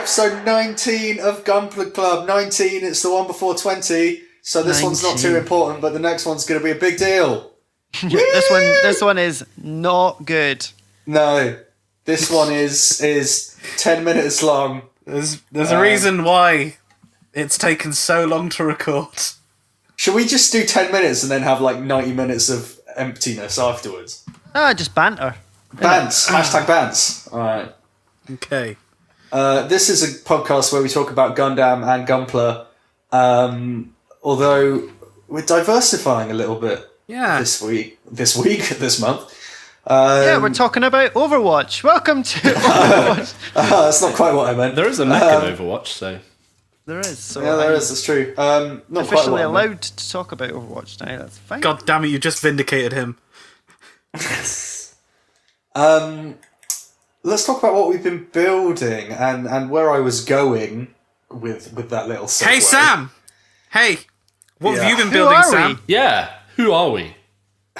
episode 19 of Gunpla Club. 19, it's the one before 20, so this 19. one's not too important, but the next one's going to be a big deal. This one is not good. No, this one is 10 minutes long. There's a reason why it's taken so long to record. Should we just do 10 minutes and then have like 90 minutes of emptiness afterwards? Just banter. Bants. Hashtag bants. Alright. Okay. This is a podcast where we talk about Gundam and Gunpla, although we're diversifying a little bit this month. We're talking about Overwatch. Welcome to Overwatch. That's not quite what I meant. There is a mech in Overwatch, so... There is. So yeah, there is. That's true. Not officially quite what allowed to talk about Overwatch now. That's fine. God damn it! You just vindicated him. Let's talk about what we've been building and where I was going with that little segue. Hey, Sam! Hey! What have you been Who building, are Sam? we? Yeah, who are we?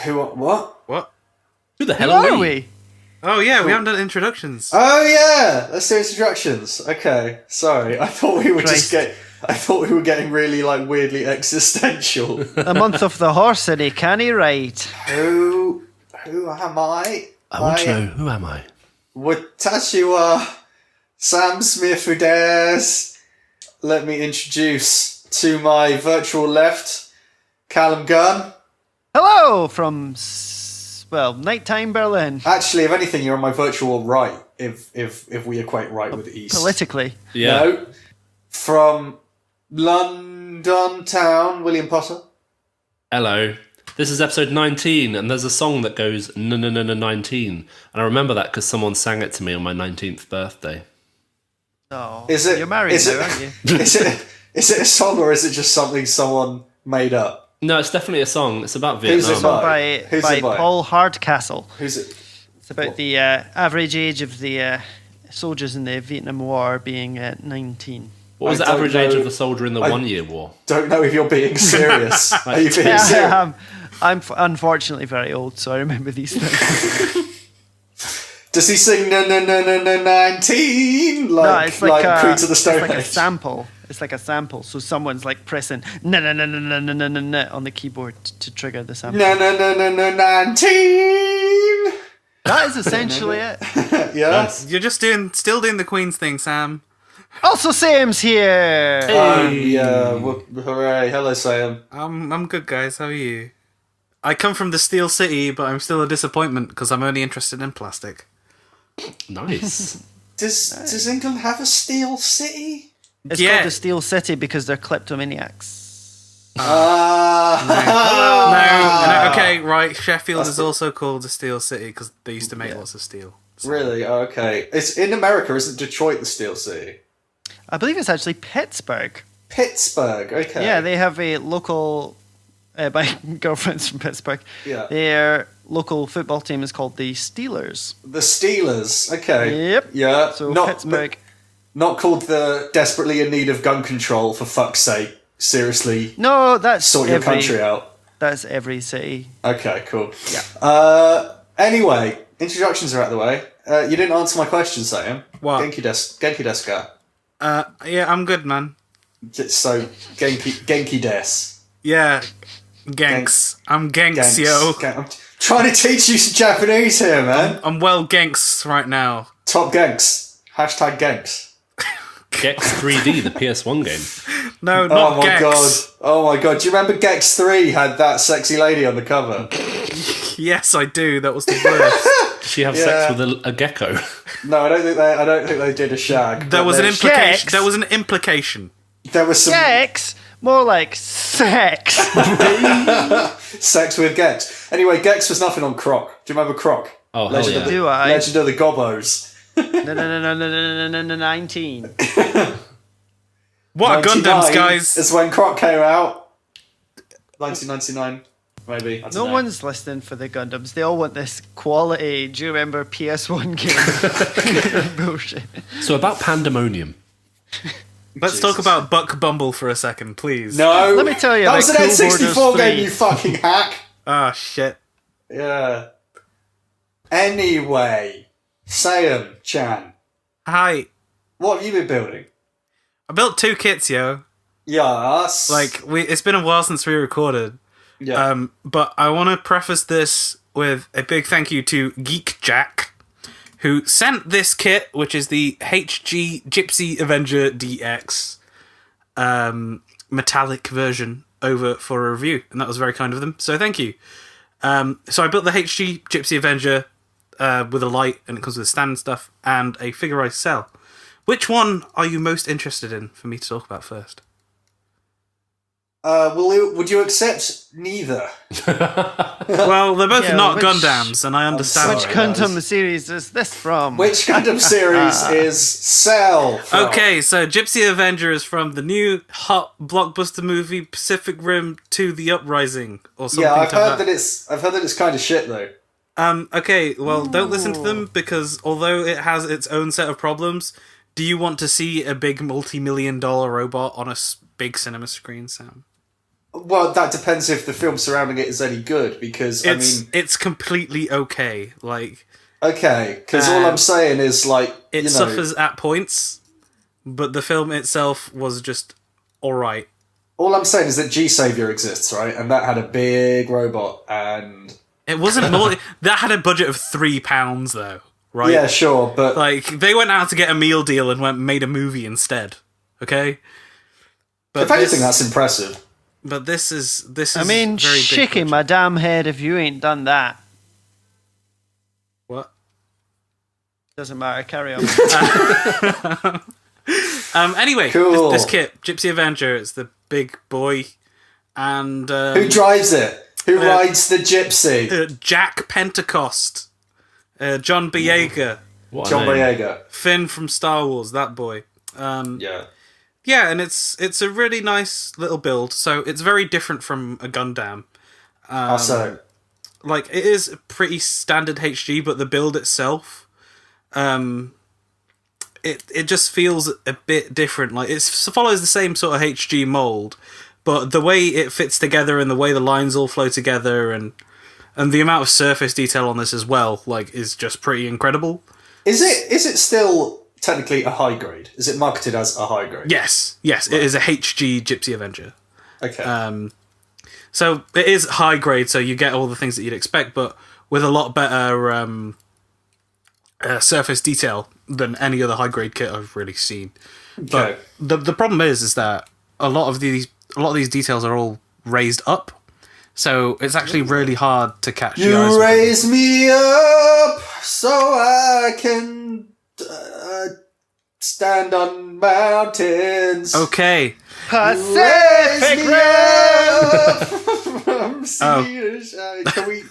What? What? Who the hell Who are are we? we? Oh, yeah, we haven't done introductions. Oh yeah, let's do introductions. Okay, sorry. I thought we were getting really like weirdly existential. A month of the horse and he can't ride. Who am I? I want to know, who am I? Watashi wa Sam Smith desu. Let me introduce to my virtual left, Callum Gunn. Hello from nighttime Berlin. Actually, if anything, you're on my virtual right. If we equate right with east. Politically. Yeah. No. From London town, William Potter. Hello. This is episode 19, and there's a song that goes 19, and I remember that because someone sang it to me on my 19th birthday. Oh, Is it? You're married is now, it, aren't you? Is it a song or is it just something someone made up? No, it's definitely a song. It's about Who's Vietnam. it Song Who's by it by? Paul Hardcastle. Who's it? It's about the average age of the soldiers in the Vietnam War being 19. What was I the average don't age know. of the soldier in the 1 year war? Don't know if you're being serious. Are you being Yeah, serious? I'm unfortunately very old, so I remember these things. Does he sing 19 No, it's like like Creed to the Stone it's like a Age? sample. It's like a sample. So someone's like pressing na na na na na na na na on the keyboard to trigger the sample. 19. That is essentially it. Yeah. You're just still doing the Queen's thing, Sam. Also, Sam's here. Yeah. Hooray! Hello, Sam. I'm good, guys. How are you? I come from the Steel City, but I'm still a disappointment because I'm only interested in plastic. Nice. Does England have a steel city? It's Yeah. called the Steel City because they're kleptomaniacs. No, Ah. okay, right. Sheffield is also called the Steel City because they used to make lots of steel. So. Really? Oh, okay. It's in America, isn't Detroit the steel city? I believe it's actually Pittsburgh. Pittsburgh. Okay. Yeah, they have a local. My girlfriend's from Pittsburgh. Yeah. Their local football team is called the Steelers. The Steelers. Okay. Yep. Yeah. So not Pittsburgh. Not called the desperately in need of gun control. For fuck's sake. Seriously. No, that's Sort your country out. That's every city. Okay. Cool. Yeah. Anyway, introductions are out of the way. You didn't answer my question, Sam. What? Genki desu ka? Yeah, I'm good, man. So Genki des. Yeah, Genks. I'm Genks, yo. I'm trying to teach you some Japanese here, man. I'm well Genks right now. Top Genks. Hashtag Genks. Gex 3D, the PS1 game. No, Oh not my Gex. god. Oh my god. Do you remember Gex 3 had that sexy lady on the cover? Yes, I do. That was the worst. Did she have Yeah. sex with a gecko? No, I don't think they did a shag. There but was an they- implication. Gex? There was an implication. There was some Sex? More like sex. sex with Gex. Anyway, Gex was nothing on Croc. Do you remember Croc? Oh, hell Legend yeah. of the, Do I? Legend of the Gobos. No, 19. What are 99 Gundams, guys? is when Croc came out. 1999, maybe. I don't No know. one's listening for the Gundams. They all want this quality. Do you remember PS1 game? Bullshit. So about Pandemonium. Let's talk about Buck Bumble for a second, please. No. Let me tell you That about was an Cool N64 Borders game, 3. you fucking hack. Ah, shit. Yeah. Anyway, Sayam Chan. Hi. What have you been building? I built 2 kits, yo. Yes. Like, it's been a while since we recorded. Yeah. But I want to preface this with a big thank you to Geek Jack, who sent this kit, which is the HG Gypsy Avenger DX metallic version, over for a review, and that was very kind of them. So thank you. So I built the HG Gypsy Avenger with a light, and it comes with a stand and stuff, and a figurized cell. Which one are you most interested in for me to talk about first? Would you accept neither? Well, they're both not Gundams, and I understand. Which Gundam series is this from? Which Gundam series is Cell from? Okay, so Gypsy Avenger is from the new hot blockbuster movie Pacific Rim 2: The Uprising, or something. Yeah, I've heard that. I've heard that it's kind of shit though. Okay, well, don't listen to them, because although it has its own set of problems, do you want to see a big multi-million-dollar robot on a big cinema screen, Sam? Well, that depends if the film surrounding it is any good, because, it's completely okay. Like, okay, because all I'm saying is, like, it suffers at points, but the film itself was just alright. All I'm saying is that G-Savior exists, right? And that had a big robot, and... It wasn't that had a budget of £3, though, right? Yeah, sure, but... Like, they went out to get a meal deal and made a movie instead, okay? But if anything, that's impressive. But this is I mean, very big shaking budget. my damn head if you ain't done that. What? Doesn't matter, carry on. Anyway, Cool. this kit, Gypsy Avenger, it's the big boy, and... Who drives it? Who rides the gypsy? Jack Pentecost. John Boyega. John Boyega. Finn from Star Wars, that boy. Yeah. Yeah, and it's a really nice little build. So it's very different from a Gundam. So, Like, it is pretty standard HG, but the build itself, it just feels a bit different. Like, it follows the same sort of HG mold, but the way it fits together and the way the lines all flow together and the amount of surface detail on this as well, like, is just pretty incredible. is it still technically a high grade? Is it marketed as a high grade? Yes, right. It is a HG Gypsy Avenger. Okay. So it is high grade, so you get all the things that you'd expect, but with a lot better surface detail than any other high grade kit I've really seen. Okay. But the problem is that a lot of these details are all raised up, so it's actually really hard to catch the eyes. You raise me up so I can stand on mountains. Okay. Pacific Rim. From sea to shining. Can we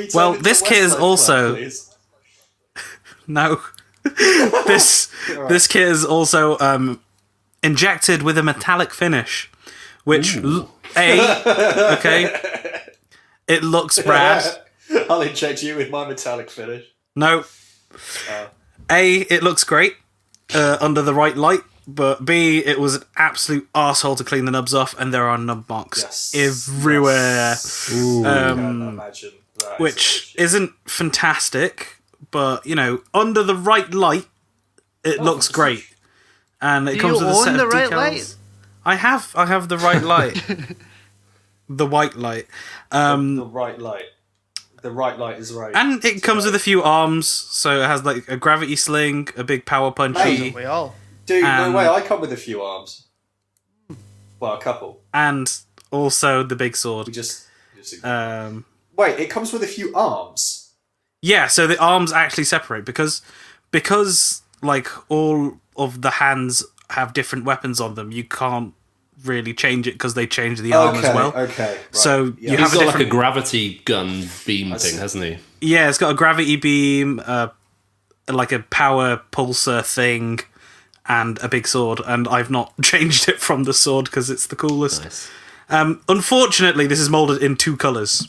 turn Well, it to this kit is Westlife also- Club, please? No. This kit is also injected with a metallic finish, which okay, it looks rad. I'll inject you with my metallic finish. No, it looks great under the right light, but B, it was an absolute arsehole to clean the nubs off, and there are nub marks everywhere. Ooh, I can't imagine that. Which isn't fantastic, but you know, under the right light, it looks great, and it comes with a set of right decals. light? I have the right light, the white light, the right light. The right light is right. and it comes with a few arms, so it has like a gravity sling, a big power punchy, We all. Dude, no way, I come with a few arms. Well, a couple. and also the big sword. We just Wait, it comes with a few arms. yeah, so the arms actually separate because like all of the hands have different weapons on them. You can't really change it because they change the arm as well. Okay, right. So Yeah. you He's have a got like different. a gravity gun beam thing, hasn't he? Yeah, it's got a gravity beam, like a power pulsar thing, and a big sword. And I've not changed it from the sword because it's the coolest. Nice. Unfortunately, this is molded in 2 colors.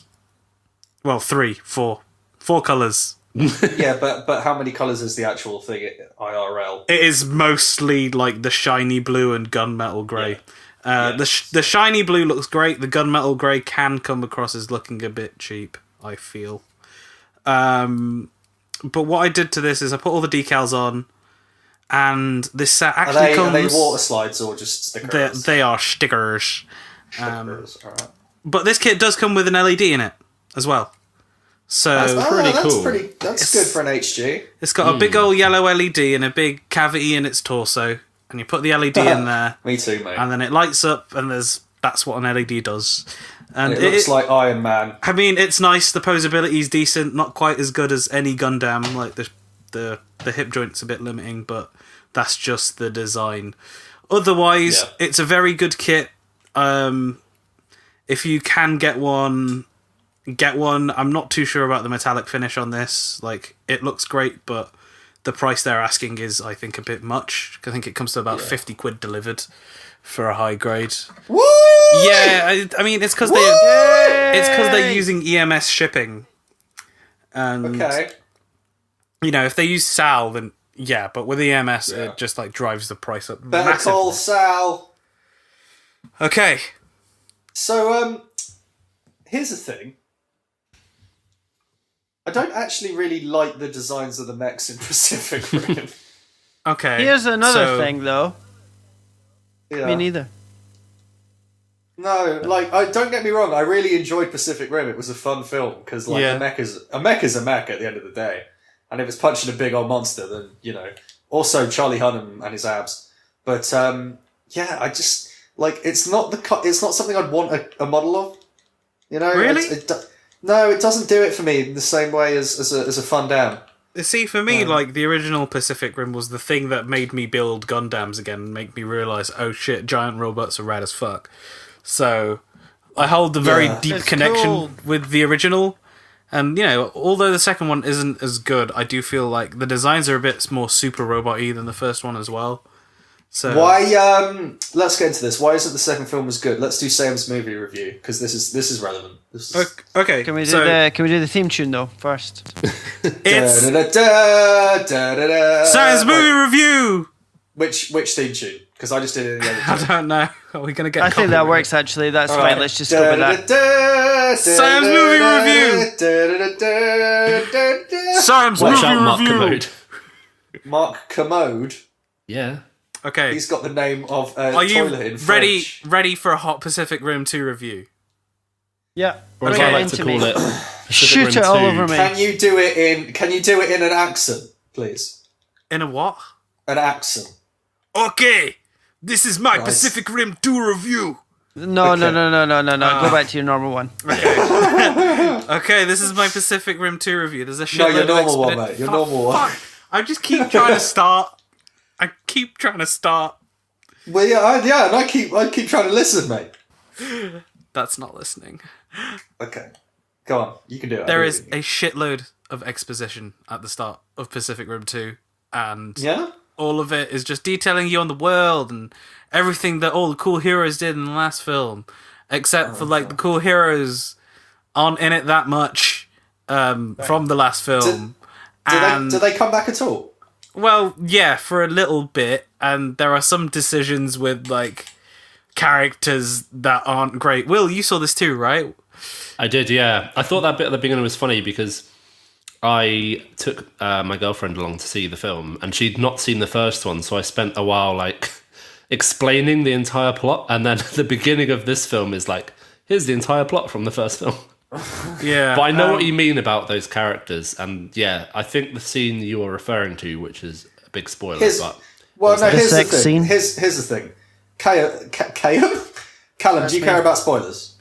Well, 4 colors. Yeah, but how many colours is the actual thing IRL? It is mostly like the shiny blue and gunmetal grey. The shiny blue looks great. The gunmetal grey can come across as looking a bit cheap, I feel. But what I did to this is I put all the decals on, and this set Are actually they comes. water slides or just stickers? They are stickers. Stickers, alright. But this kit does come with an LED in it as well. So That's cool. That's good for an HG. it's got a big old yellow LED and a big cavity in its torso, and you put the LED in there, Me too, mate. and then it lights up, and that's what an LED does. And it looks like Iron Man. I mean, it's nice. The posability is decent. Not quite as good as any Gundam. Like the hip joint's a bit limiting, but that's just the design. Otherwise, it's a very good kit. If you can get one, get one. I'm not too sure about the metallic finish on this. Like, it looks great, but the price they're asking is, I think, a bit much. I think it comes to about 50 quid delivered for a high grade. Woo! Yeah, I mean, it's because they're using EMS shipping. And, you know, if they use Sal, then yeah, but with EMS, it just, like, drives the price up Better massively. call Sal. Okay. So, here's the thing. I don't actually really like the designs of the mechs in Pacific Rim. Okay. Here's another thing, though. Yeah. Me neither. No, like, don't get me wrong. I really enjoyed Pacific Rim. It was a fun film because, like, a mech is a mech at the end of the day, and if it's punching a big old monster, then you know. Also, Charlie Hunnam and his abs, but yeah, I just like it's not something I'd want a model of. You know, really? No, it doesn't do it for me in the same way as a fun down. See, for me, like, the original Pacific Rim was the thing that made me build Gundams again and make me realise, oh shit, giant robots are rad as fuck. So, I hold a very deep connection with the original. And, you know, although the second one isn't as good, I do feel like the designs are a bit more super robot-y than the first one as well. So why? Let's get into this. Why isn't the second film as good? Let's do Sam's movie review because this is relevant. Okay. Can we do the theme tune though first? It's Sam's movie review. Which theme tune? Because I just did it in the other I don't know. Are we gonna get? I think that works actually. That's fine. Right. Let's just go with that. Sam's movie review. Sam's Watch out, movie Mark review. Commode. Mark Commode. Yeah. Okay. He's got the name of Are you toilet in French. ready for a hot Pacific Rim 2 review? Yeah. Or as Bring I it like into to me. call it, Shoot Pacific it all Rim 2. over me. Can you do it in an accent, please? In a what? An accent. Okay. This is my Right. Pacific Rim 2 review. No. Go back to your normal one. Okay, this is my Pacific Rim 2 review. There's a shitload No, your of normal one, expedit- mate. Your normal one. Fuck. I just keep trying to start. Well, yeah, and I keep trying to listen, mate. That's not listening. Okay, go on. You can do it. There is a shitload of exposition at the start of Pacific Rim 2, and all of it is just detailing you on the world and everything that all the cool heroes did in the last film, except for like the cool heroes aren't in it that much from the last film. Do they come back at all? Well, yeah, for a little bit, and there are some decisions with like characters that aren't great. Will, you saw this too, right? I did, yeah. I thought that bit at the beginning was funny because I took my girlfriend along to see the film, and she'd not seen the first one, so I spent a while like explaining the entire plot, and then the beginning of this film is like, here's the entire plot from the first film. Yeah, But I know what you mean about those characters, and yeah, I think the scene you were referring to, which is a big spoiler, Here's but the sex thing. scene. Here's the thing. Callum, do you care about spoilers?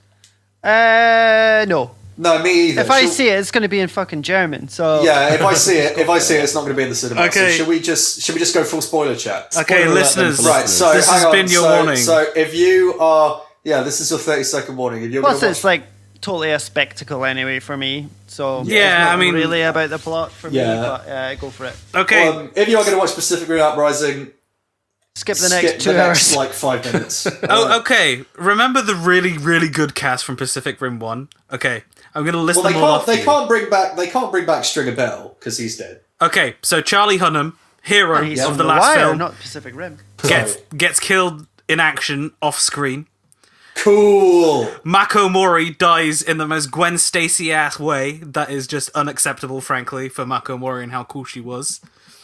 No. No, me either. If I see it, it's going to be in fucking German. So Yeah, if I see it, it's not going to be in the cinema. Okay. So should we just go full spoiler chat? Okay, Spoiler alert then listeners. for Right. So This hang has on. been your warning. So if you are, this is your 30-second warning. If you're plus gonna it's watch, like totally a spectacle anyway for me. So Yeah, it's not I mean- really about the plot for me. Yeah. But go for it. Okay, if you are going to watch Pacific Rim Uprising, Skip the skip next the 2 next hours. like 5 minutes. okay. Remember the really, really good cast from Pacific Rim 1? Okay, I'm gonna list Well, them all off. they for you. can't bring back Stringer Bell because he's dead. Okay, so Charlie Hunnam, hero He's of on the the last wire, film, not Pacific Rim. gets killed in action off screen. Cool. Mako Mori dies in the most Gwen Stacy ass way that is just unacceptable, frankly, for Mako Mori and how cool she was.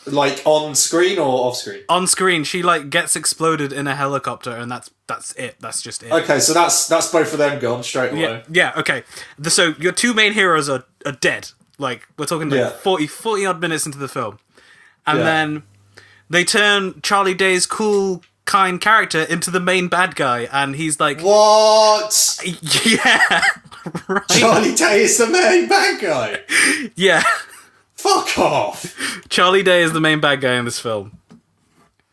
Like on screen or off screen? On screen, she like gets exploded in a helicopter, and that's it. That's just it. Okay, so that's both of them gone straight away. Yeah. Okay. So your two main heroes are dead. Like we're talking like 40 odd minutes into the film, and then they turn Charlie Day's cool, kind character into the main bad guy, and he's like, What? Yeah. Right. Charlie Day is the main bad guy. Yeah. Fuck off. Charlie Day is the main bad guy in this film.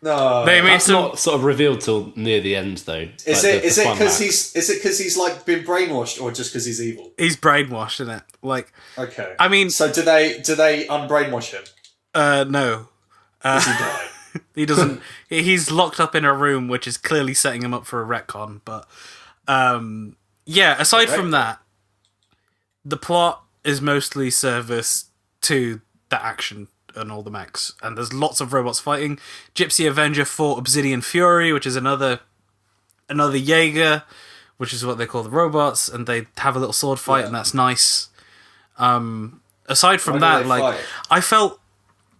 No. They made That's not sort of revealed till near the end, though. Is it because he's like been brainwashed, or just because he's evil? He's brainwashed, isn't it? Like, okay. I mean, so do they unbrainwash him? No. Does he die? He doesn't. He's locked up in a room, which is clearly setting him up for a retcon. But aside from that, the plot is mostly service to the action and all the mechs, and there's lots of robots fighting. Gypsy Avenger fought Obsidian Fury, which is another Jaeger, which is what they call the robots, and they have a little sword fight, and that's nice. Aside from that, like fight? I felt.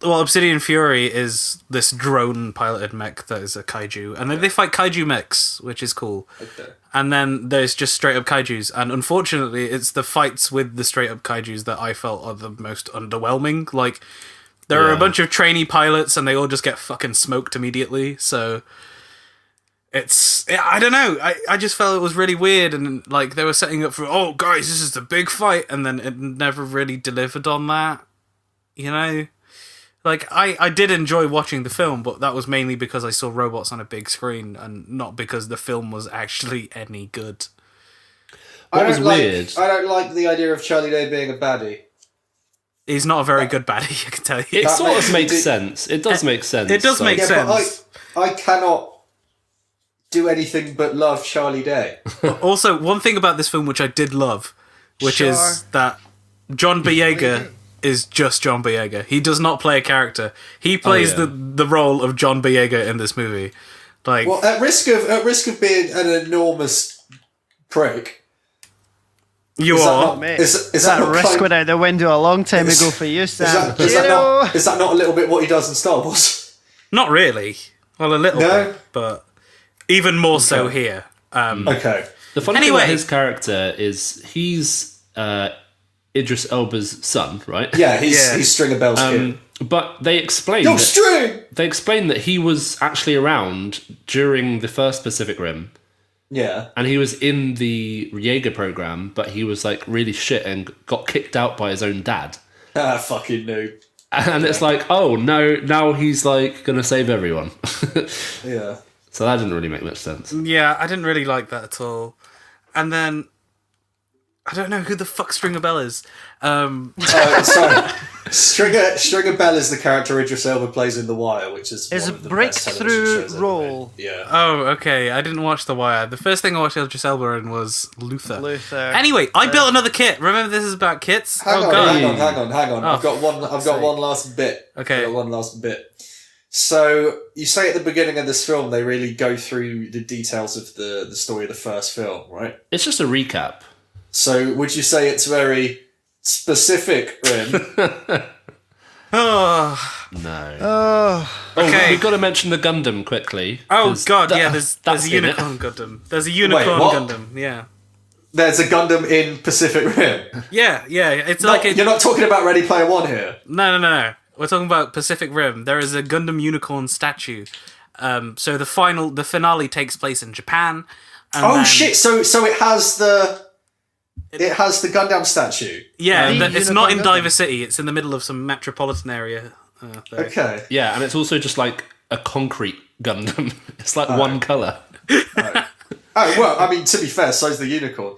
Well, Obsidian Fury is this drone-piloted mech that is a kaiju, and then they fight kaiju mechs, which is cool. Okay. And then there's just straight-up kaijus, and unfortunately, it's the fights with the straight-up kaijus that I felt are the most underwhelming. Like, there are a bunch of trainee pilots, and they all just get fucking smoked immediately, so... I don't know, I just felt it was really weird, and like, they were setting up for, oh, guys, this is the big fight, and then it never really delivered on that, you know? Like, I did enjoy watching the film, but that was mainly because I saw robots on a big screen, and not because the film was actually any good. What was weird? I don't like the idea of Charlie Day being a baddie. He's not a very good baddie, I can tell you. It sort of makes sense. It does make sense. It does make sense. But I cannot do anything but love Charlie Day. Also, one thing about this film which I did love, which is that John Boyega is just John Boyega. He does not play a character. He plays the role of John Boyega in this movie. Like, well, at risk of being an enormous prick. Is that risk went out the window a long time ago for you, Sam. Is that not a little bit what he does in Star Wars? Not really. Well, a little bit, but even more so here. Okay. The funny thing about his character is he's Idris Elba's son, right? Yeah, he's Stringer Bell's kid. But they explained that he was actually around during the first Pacific Rim. Yeah. And he was in the Jaeger program, but he was like really shit and got kicked out by his own dad. Fucking noob. And it's like, oh no, now he's like gonna save everyone. Yeah. So that didn't really make much sense. Yeah, I didn't really like that at all. And then I don't know who the fuck Stringer Bell is. Sorry. Stringer Bell is the character Idris Elba plays in The Wire, which is a one of the best television breakthrough shows ever role. made. Yeah. Oh, okay. I didn't watch The Wire. The first thing I watched Idris Elba in was Luther. Luther. Anyway, I built another kit. Remember, this is about kits. Hang on. Oh, I've got one last bit. Okay. I've got one last bit. So you say at the beginning of this film they really go through the details of the story of the first film, right? It's just a recap. So would you say it's very specific, Rim? Oh. No. Oh. Okay. We've got to mention the Gundam quickly. Oh, God, there's a unicorn Gundam. There's a unicorn Gundam, yeah. There's a Gundam in Pacific Rim? Yeah. It's You're not talking about Ready Player One here? No. We're talking about Pacific Rim. There is a Gundam unicorn statue. So the finale takes place in Japan. Shit! So it has the Gundam statue. Yeah, it's not in Diver City. It's in the middle of some metropolitan area. Okay. Yeah, and it's also just like a concrete Gundam. It's like one colour. Right. Oh, well, I mean, to be fair, so's the unicorn.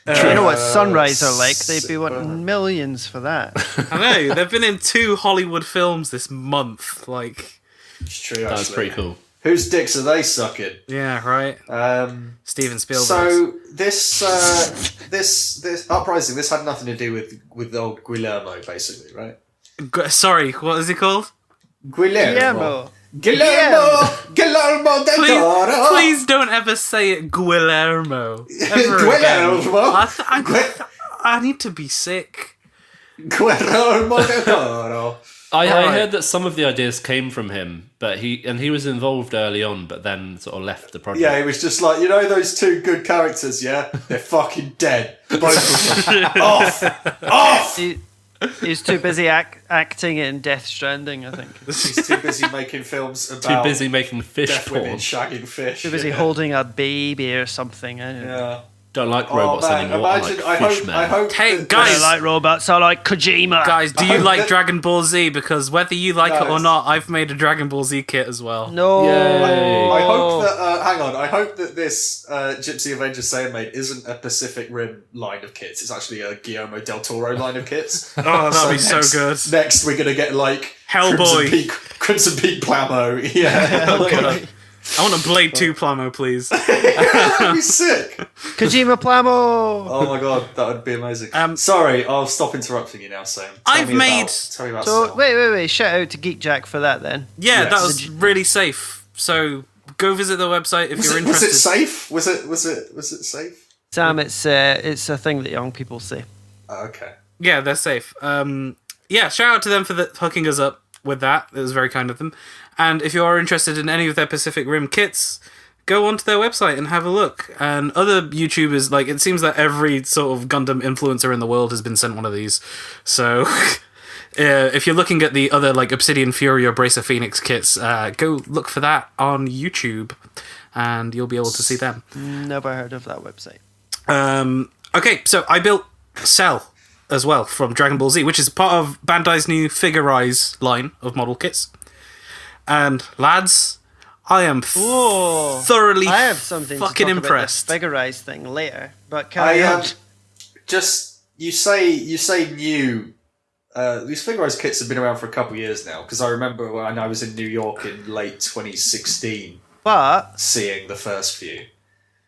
You know what Sunrise are like? They'd be wanting millions for that. I know. They've been in 2 Hollywood films this month. Like, it's true. That's pretty cool. Whose dicks are they sucking? Yeah, right. Steven Spielberg. So this Uprising, this had nothing to do with old Guillermo, basically, right? Sorry, what is he called? Guillermo del Toro. Please don't ever say it Guillermo. Guillermo. I need to be sick. Guillermo del Toro. I heard that some of the ideas came from him, but he was involved early on, but then sort of left the project. Yeah, he was just like, those two good characters, yeah? They're fucking dead. Both of them. Off! He's too busy acting in Death Stranding, I think. He's too busy making films about... Too busy making fish deaf women porn. shagging fish. Too busy holding a baby or something. I don't know. Yeah. Don't like robots anymore. Imagine, I like fish, I hope Hey, that guys. I don't like robots, I like Kojima. Guys, do you like Dragon Ball Z? Because whether you like it or not, I've made a Dragon Ball Z kit as well. No. I hope that. Hang on. I hope that this Gypsy Avenger Saiyan Maid isn't a Pacific Rim line of kits. It's actually a Guillermo del Toro line of kits. Oh, that'd be so good. Next, we're gonna get like Hellboy, Crimson Peak Plamo. Yeah. I want a Blade 2 Plamo, please. That'd be sick. Kojima Plamo. Oh my god, that would be amazing. Sorry, I'll stop interrupting you now, Sam. Tell me about So Cell. wait. Shout out to Geek Jack for that then. Yeah, Yes. that was really safe. So go visit the website if you're interested. Was it safe? Was it safe? Sam, it's a thing that young people say. Oh, okay. Yeah, they're safe. Yeah, shout out to them for hooking us up with that. It was very kind of them. And if you are interested in any of their Pacific Rim kits, go onto their website and have a look. And other YouTubers, like, it seems that every sort of Gundam influencer in the world has been sent one of these. So if you're looking at the other, like, Obsidian Fury or Bracer Phoenix kits, go look for that on YouTube and you'll be able to see them. Never heard of that website. Okay, so I built Cell as well from Dragon Ball Z, which is part of Bandai's new Figure-Rise line of model kits. And lads, I am thoroughly I have something fucking to talk impressed. About the Figure-Rise thing later, but carry on. Just you say new. These Figure-Rise kits have been around for a couple of years now, because I remember when I was in New York in late 2016, But seeing the first few.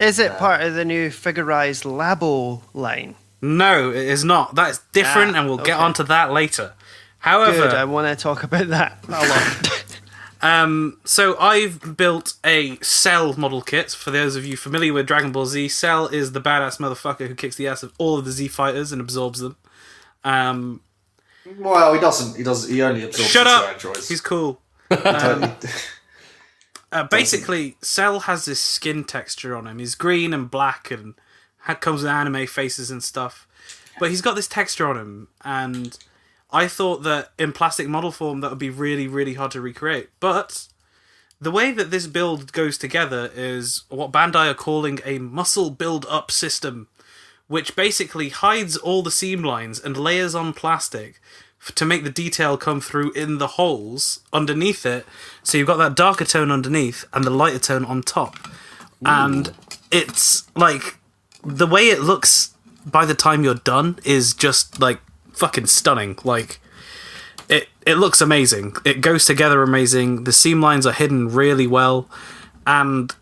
is it part of the new Figure-Rise Labo line? No, it is not. That is different, and we'll get onto that later. However, Good, I want to talk about that a lot. So I've built a Cell model kit. For those of you familiar with Dragon Ball Z, Cell is the badass motherfucker who kicks the ass of all of the Z fighters and absorbs them. Well, he doesn't. He only absorbs Shut the up! androids. He's cool. Basically, Cell has this skin texture on him. He's green and black and comes with anime faces and stuff. But he's got this texture on him, and I thought that in plastic model form that would be really, really hard to recreate. But the way that this build goes together is what Bandai are calling a muscle build-up system, which basically hides all the seam lines and layers on plastic to make the detail come through in the holes underneath it. So you've got that darker tone underneath and the lighter tone on top. Ooh. And it's like, the way it looks by the time you're done is just like fucking stunning. Like, it looks amazing. It goes together amazing. The seam lines are hidden really well. And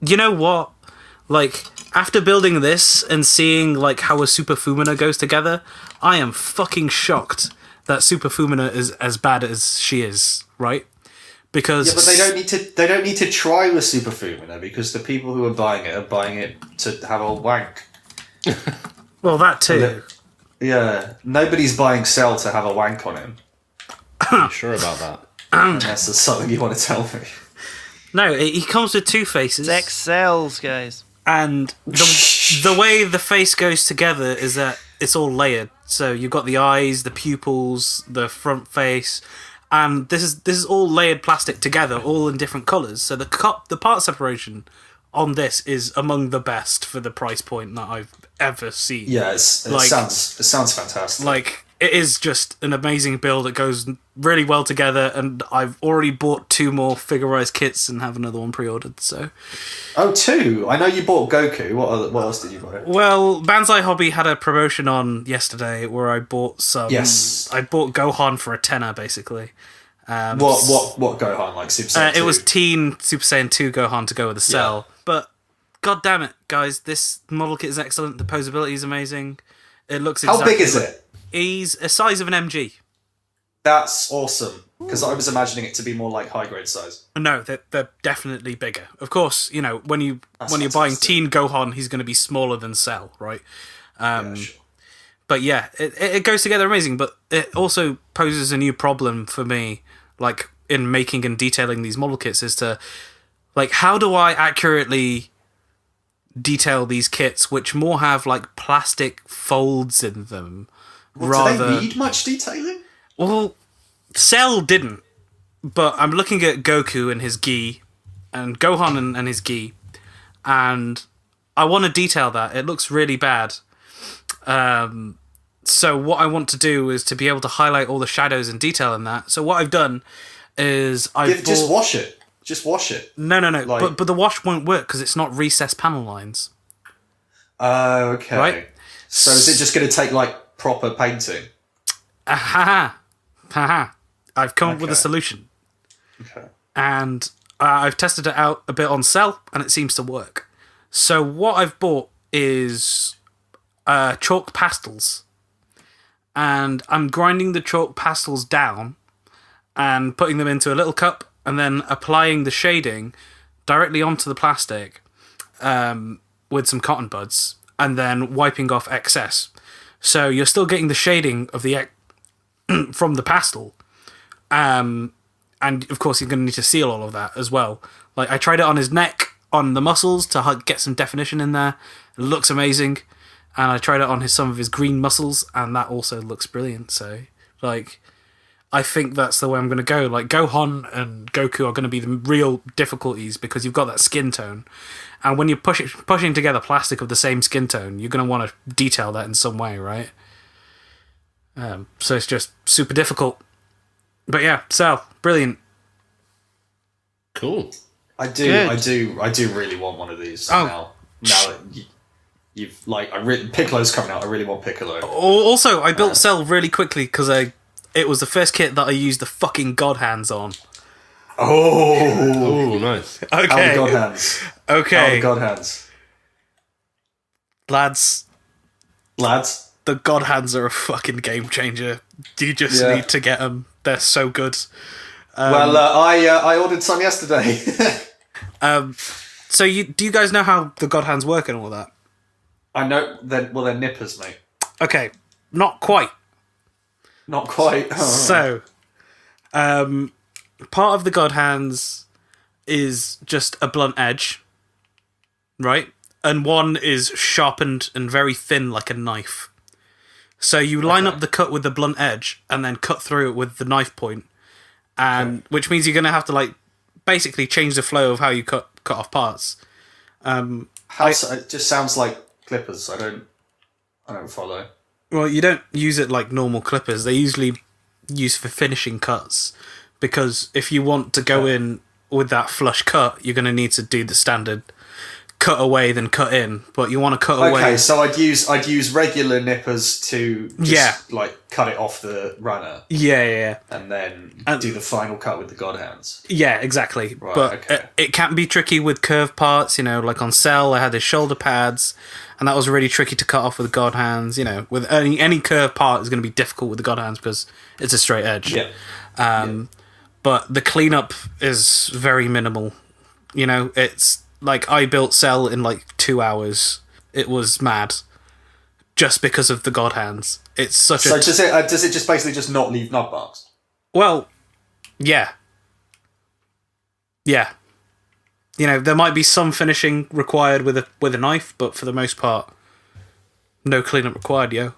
you know what? Like, after building this and seeing like how a Super Fumina goes together, I am fucking shocked that Super Fumina is as bad as she is, right? Because but they don't need to try with Super Fumina, because the people who are buying it to have a wank. Well, that too. Yeah, nobody's buying Cell to have a wank on him. Are you sure about that? Unless there's something you want to tell me. No, he comes with two faces. Sex sells, guys. And the way the face goes together is that it's all layered. So you've got the eyes, the pupils, the front face, and this is all layered plastic together, all in different colours. So the part separation on this is among the best for the price point that I've ever seen. Yeah, it sounds fantastic. Like, it is just an amazing build. It goes really well together, and I've already bought 2 more Figure-Rise kits and have another one pre-ordered. So, 2? I know you bought Goku. What else did you buy? Well, Banzai Hobby had a promotion on yesterday where I bought some. Yes, I bought Gohan for a tenner, basically. What Gohan, like Super Saiyan 2? It was Teen Super Saiyan 2 Gohan to go with the Cell. Yeah. But god damn it, guys, this model kit is excellent. The posability is amazing. It looks How big is it? He's a size of an MG. That's awesome, because I was imagining it to be more like high grade size. No, they're definitely bigger. Of course, you know, when you're buying Teen Gohan, he's going to be smaller than Cell, right? Yeah, sure. But yeah, it goes together amazing, but it also poses a new problem for me, like, in making and detailing these model kits, is to, like, how do I accurately detail these kits, which more have, like, plastic folds in them, Do they need much detailing? Well, Cell didn't, but I'm looking at Goku and his gi, and Gohan and his gi, and I want to detail that. It looks really bad. So what I want to do is to be able to highlight all the shadows and detail in that. So what I've done is just wash it. Just wash it. No. Like... But the wash won't work because it's not recessed panel lines. Okay. Right? So is it just going to take, like, proper painting? I've come up with a solution. Okay. And I've tested it out a bit on Cell, and it seems to work. So what I've bought is chalk pastels. And I'm grinding the chalk pastels down and putting them into a little cup and then applying the shading directly onto the plastic with some cotton buds and then wiping off excess. So you're still getting the shading of the from the pastel. And of course you're going to need to seal all of that as well. Like, I tried it on his neck, on the muscles to get some definition in there. It looks amazing. And I tried it on some of his green muscles, and that also looks brilliant. So, like, I think that's the way I'm going to go. Like, Gohan and Goku are going to be the real difficulties because you've got that skin tone. And when you're pushing together plastic of the same skin tone, you're going to want to detail that in some way, right? So it's just super difficult. But yeah, Cell, brilliant. Cool. I do really want one of these now. Now that you've like, Piccolo's coming out. I really want Piccolo. Also, I built Cell really quickly because it was the first kit that I used the fucking God Hands on. Oh, nice. Okay. How the God Hands? Okay. How the God Hands? Lads. The God Hands are a fucking game changer. You just need to get them. They're so good. I ordered some yesterday. So do you guys know how the God Hands work and all that? I know. They're nippers, mate. Okay, not quite. Not quite. So, part of the God Hands is just a blunt edge, right? And one is sharpened and very thin like a knife. So you line up the cut with the blunt edge and then cut through it with the knife point, and which means you're going to have to, like, basically change the flow of how you cut off parts. It just sounds like clippers. I don't follow. Well, you don't use it like normal clippers. They usually use for finishing cuts, because if you want to go in with that flush cut, you're going to need to do the standard cut away then cut in, but you want to cut away. Okay, so I'd use regular nippers to just like cut it off the runner. Yeah. And then do the final cut with the God Hands. Yeah, exactly. Right, but it can be tricky with curved parts, like on Cell I had his shoulder pads, and that was really tricky to cut off with the God Hands. With any curved part is going to be difficult with the God Hands because it's a straight edge. Yeah. But the cleanup is very minimal. It's like I built Cell in like 2 hours. It was mad, just because of the God Hands. It's such a. So does it just basically just not leave nub marks? Well, yeah. There might be some finishing required with a knife, but for the most part, no cleanup required, yo.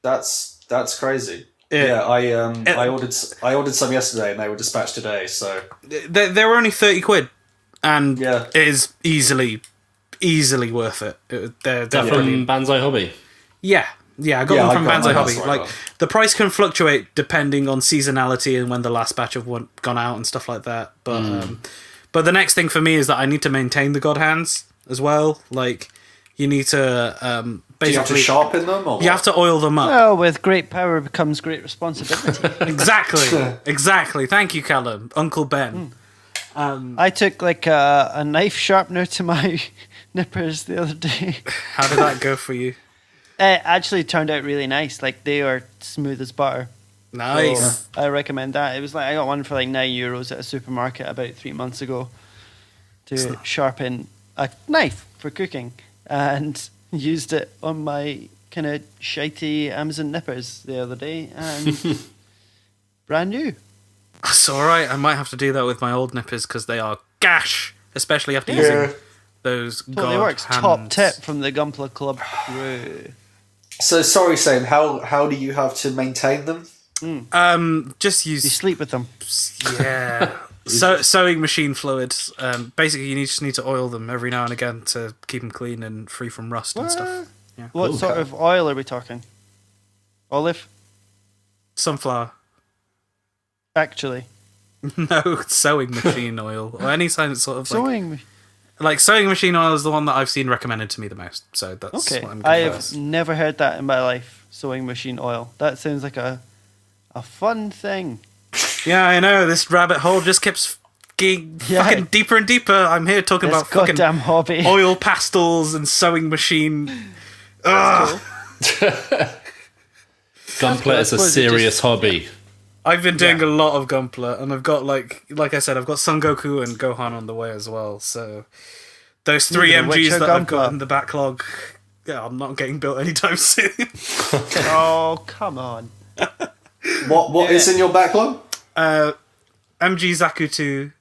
That's crazy. I ordered some yesterday and they were dispatched today. So they were only £30, and it is easily worth it. They're from Banzai Hobby. Yeah, I got them from Banzai Hobby. Right, the price can fluctuate depending on seasonality and when the last batch have gone out and stuff like that. But the next thing for me is that I need to maintain the God Hands as well. Like, you need to basically. Do you have to sharpen them, or you have to oil them up. Well, with great power becomes great responsibility. Exactly. Thank you, Callum, Uncle Ben. I took like a knife sharpener to my nippers the other day. How did that go for you? It actually turned out really nice. Like, they are smooth as butter. Nice. So I recommend that. It was like I got one for like €9 at a supermarket about 3 months ago to sharpen a knife for cooking, and used it on my kind of shitey Amazon nippers the other day, and brand new. That's all right. I might have to do that with my old nippers because they are gash, especially after using those. Totally god works. hands. Top tip from the Gunpla Club crew. So sorry, Sam. How do you have to maintain them? Just You use sleep with them. sewing machine fluids. Basically, you just need to oil them every now and again to keep them clean and free from rust and stuff. Yeah. What sort of oil are we talking? Olive? Sunflower. Actually. No, sewing machine oil or any kind of sort of Sewing. like sewing machine oil is the one that I've seen recommended to me the most. So that's Okay. what I'm I going have with. never heard that in my life. Sewing machine oil. That sounds like a fun thing. Yeah, I know. This rabbit hole just keeps getting fucking deeper and deeper. I'm here talking This about fucking goddamn hobby. oil pastels and sewing machine. Ugh. Gunpla is a serious hobby. I've been doing a lot of Gunpla, and I've got like I said, I've got Son Goku and Gohan on the way as well. So those 3 Need a MGs Witcher that I've got Gunpla. in the backlog, I'm not getting built anytime soon. Oh, come on. What is in your backlog? MG Zaku 2,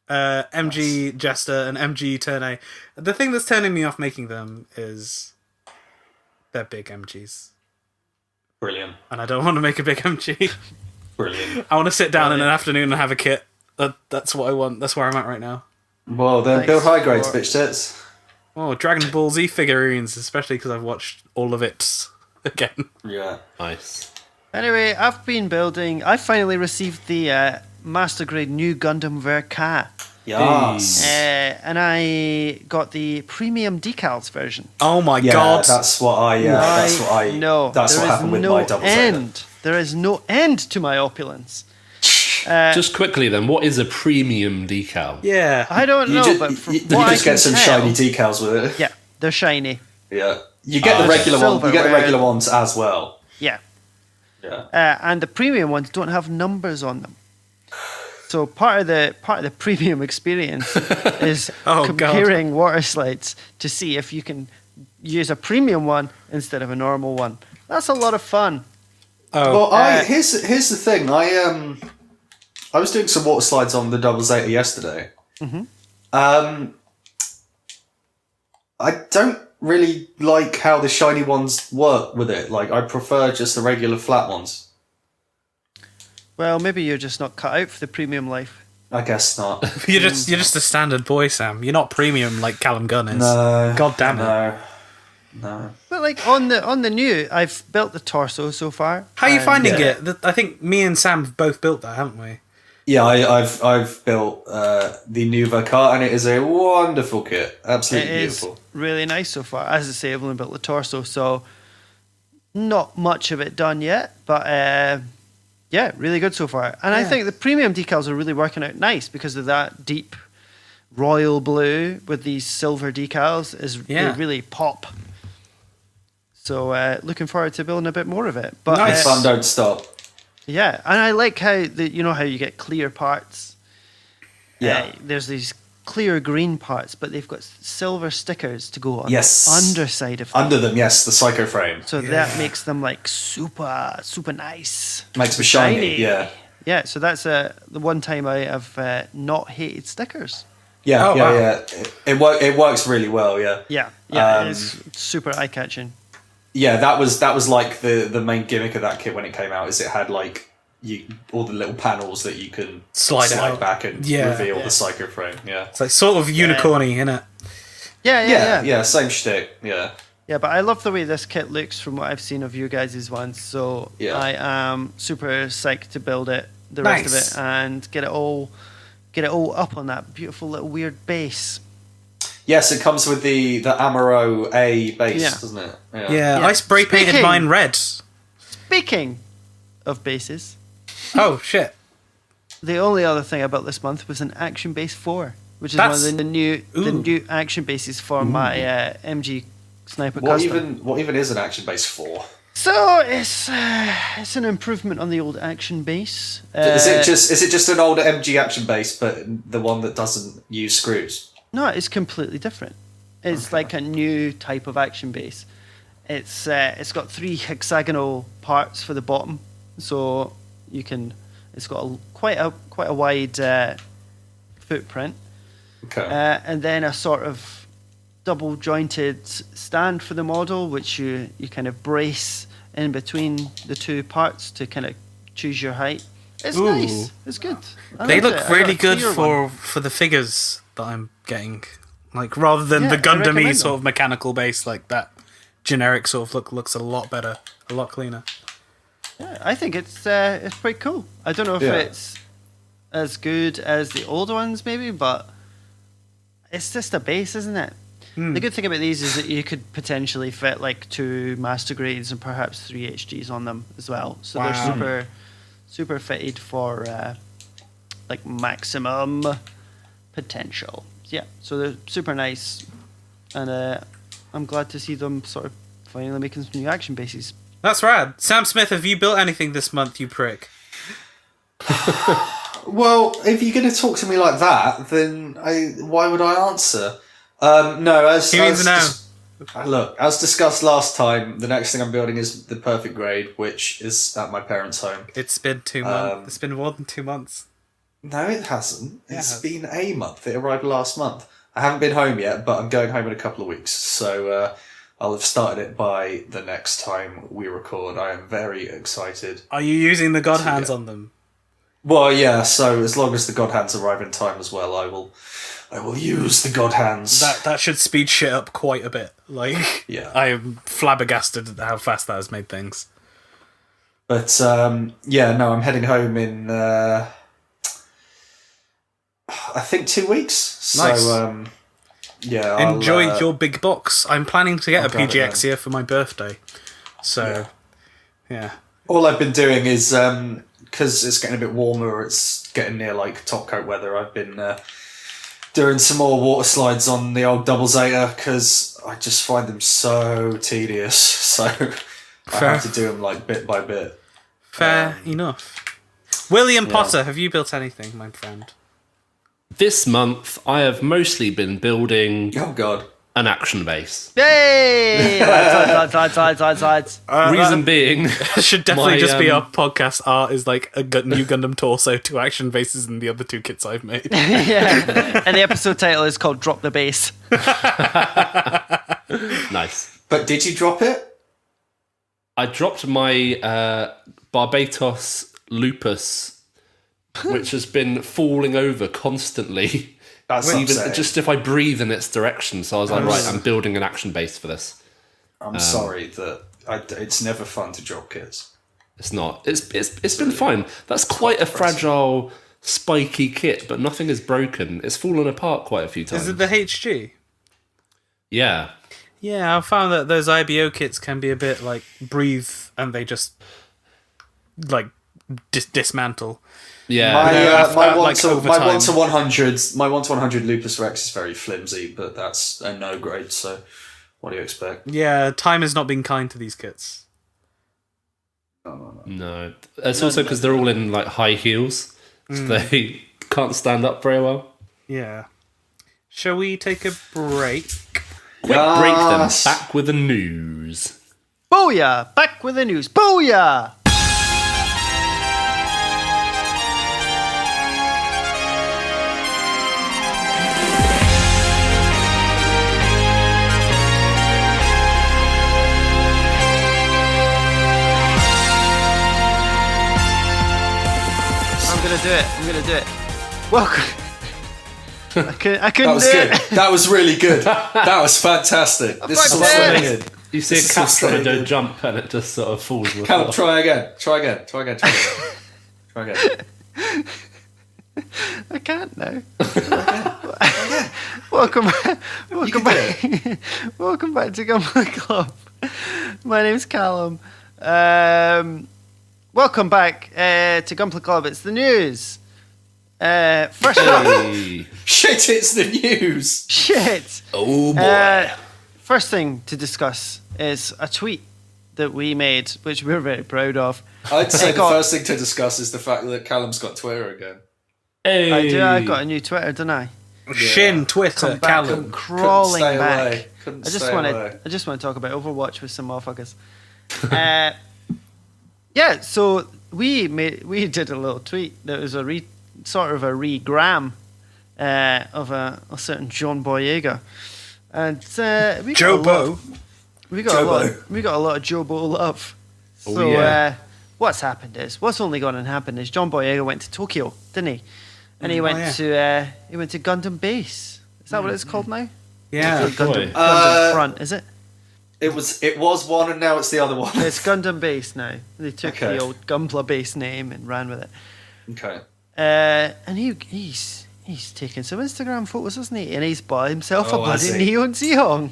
MG Jester, and MG Turn A. The thing that's turning me off making them is they're big MGs. Brilliant. And I don't want to make a big MG. Brilliant. I want to sit down in an afternoon and have a kit. That's what I want. That's where I'm at right now. Well, then Nice. build high grades, bitch tits. Oh, Dragon Ball Z figurines, especially because I've watched all of it again. Yeah. Nice. Anyway, I finally received the Master Grade new Gundam Verka. Yes. And I got the premium decals version. Oh my Yeah, god! that's what I. No, That's there what is happened with no my double end. There is no end to my opulence. Just quickly then, what is a premium decal? Yeah, I don't know, but from you what I just can get some tell, shiny decals with it. Yeah, they're shiny. Yeah. You get the regular one. You get the silverware. regular ones as well. Yeah. Yeah. And the premium ones don't have numbers on them. So part of the premium experience is Oh, God. comparing water slides to see if you can use a premium one instead of a normal one. That's a lot of fun. Oh, Well, here's the thing. I was doing some water slides on the Double Zeta yesterday. I don't really like how the shiny ones work with it. Like, I prefer just the regular flat ones. Well, maybe you're just not cut out for the premium life. I guess not. you're just a standard boy, Sam. You're not premium like Callum Gunn is. No. God damn it. No. But like on the new, I've built the torso so far. How are you finding Yeah. it? I think me and Sam have both built that, haven't we? Yeah, I've built the new Verka, and it is a wonderful kit. Absolutely It is beautiful. really nice so far. As I say, I've only built the torso, so not much of it done yet. But yeah, really good so far. And I think the premium decals are really working out nice because of that deep royal blue with these silver decals they really pop. So looking forward to building a bit more of it. But Nice. Fun don't stop. yeah, and I like how how you get clear parts. Yeah. There's these clear green parts, but they've got silver stickers to go on Yes. the underside of them. Under them, yes, the psycho frame. So that makes them like super nice. Makes me shiny, yeah. Yeah, so that's the one time I have not hated stickers. Yeah, Oh, yeah, wow. yeah. It works really well, yeah. Yeah, it is super eye-catching. Yeah, that was like the main gimmick of that kit when it came out, is it had like all the little panels that you can Slide out. back and reveal the psycho frame. Yeah. It's like sort of unicorny, innit? Yeah. Same shtick. Yeah. Yeah, but I love the way this kit looks from what I've seen of you guys' ones. So Yeah. I am super psyched to build it, the rest of Nice. it, and get it all up on that beautiful little weird base. Yes, it comes with the Amaro A base, Yeah. doesn't it? Yeah, Yeah. I spray painted Speaking- mine red. Speaking of bases, Oh, shit. the only other thing I built this month was an Action Base 4, which is That's- one of the new Ooh. action bases for my MG Sniper What Custom. even is an action base for? So it's an improvement on the old Action Base. Is it just an older MG action base, but the one that doesn't use screws? No, it's completely different. It's like a new type of action base. It's got 3 hexagonal parts for the bottom, so you can. It's got quite a wide footprint, and then a sort of double jointed stand for the model, which you kind of brace in between the 2 parts to kind of choose your height. It's nice. It's good. They look really good for the figures that I'm getting. Like, rather than the Gundam-y sort of mechanical base, like that generic sort of look looks a lot better, a lot cleaner. Yeah, I think it's pretty cool. I don't know if it's as good as the older ones, maybe, but it's just a base, isn't it? The good thing about these is that you could potentially fit like 2 master grades and perhaps 3 HGs on them as well. So they're super fitted for like maximum potential. Yeah, so they're super nice, and I'm glad to see them sort of finally making some new action bases. That's rad. Sam Smith, have you built anything this month, you prick? Well, if you're going to talk to me like that, then why would I answer? No, as discussed last time, the next thing I'm building is the perfect grade, which is at my parents' home. It's been 2 months. It's been more than 2 months. No, it hasn't. It's been a month. It arrived last month. I haven't been home yet, but I'm going home in a couple of weeks, so I'll have started it by the next time we record. I am very excited. Are you using the God Hands on them? Well, yeah, so as long as the God Hands arrive in time as well, I will use the God Hands. That should speed shit up quite a bit. Like, yeah. I am flabbergasted at how fast that has made things. But, I'm heading home in, I think 2 weeks. Nice. So, enjoy your big box. I'm planning to get a PGX here for my birthday. So, yeah. All I've been doing is, because it's getting a bit warmer, it's getting near like top coat weather, I've been doing some more water slides on the old double Zeta because I just find them so tedious. So I have to do them like bit by bit. Fair enough. William Potter, have you built anything, my friend? This month, I have mostly been building an action base. Yay! Sides. Reason being... should definitely just be our podcast art is like a new Gundam torso, 2 action bases, and the other 2 kits I've made. Yeah. And the episode title is called Drop the Base. Nice. But did you drop it? I dropped my Barbatos Lupus, which has been falling over constantly. That's even just if I breathe in its direction. So I was like, right, I'm building an action base for this. I'm sorry that it's never fun to drop kits. It's not. It's been fine. That's quite a fragile, spiky kit, but nothing is broken. It's fallen apart quite a few times. Is it the HG? Yeah. Yeah, I've found that those IBO kits can be a bit like breathe and they just like dismantle. Yeah, my 1 to 100 Lupus Rex is very flimsy, but that's a no grade. So, what do you expect? Yeah, time has not been kind to these kits. No, it's also because they're all in like high heels, so they can't stand up very well. Yeah. Shall we take a break? Quick break, then. Back with the news. Booyah! Back with the news. Booyah! I'm gonna do it. Welcome. I couldn't do it. That was really good. That was fantastic. This is swimming. You see a cat trying to do a jump and it just sort of falls. Callum, try again. I can't now. Welcome back. Welcome back to Gunpla Club. My name's Callum. Welcome back to Gunpla Club. It's the news. First up, shit! It's the news. Shit. Oh boy. First thing to discuss is a tweet that we made, which we're very proud of. I'd say the first thing to discuss is the fact that Callum's got Twitter again. Hey. I got a new Twitter, didn't I? Shin Twitter, Callum. Crawling back. Couldn't I just stay want away. to talk about Overwatch with some motherfuckers. Yeah, so we did a little tweet that was a sort of a regram of a certain John Boyega, and we got Jobo. we got a lot of Jobo love. So what's happened is what's only going to happen is John Boyega went to Tokyo, didn't he? And he went to Gundam Base. Is that what it's called now? Yeah. Gundam Front, is it? It was one, and now it's the other one. It's Gundam Base now. They took Okay. the old Gunpla Base name and ran with it. Okay. And he's taking some Instagram photos, isn't he? And he's bought himself a has bloody he? Neon Zeong.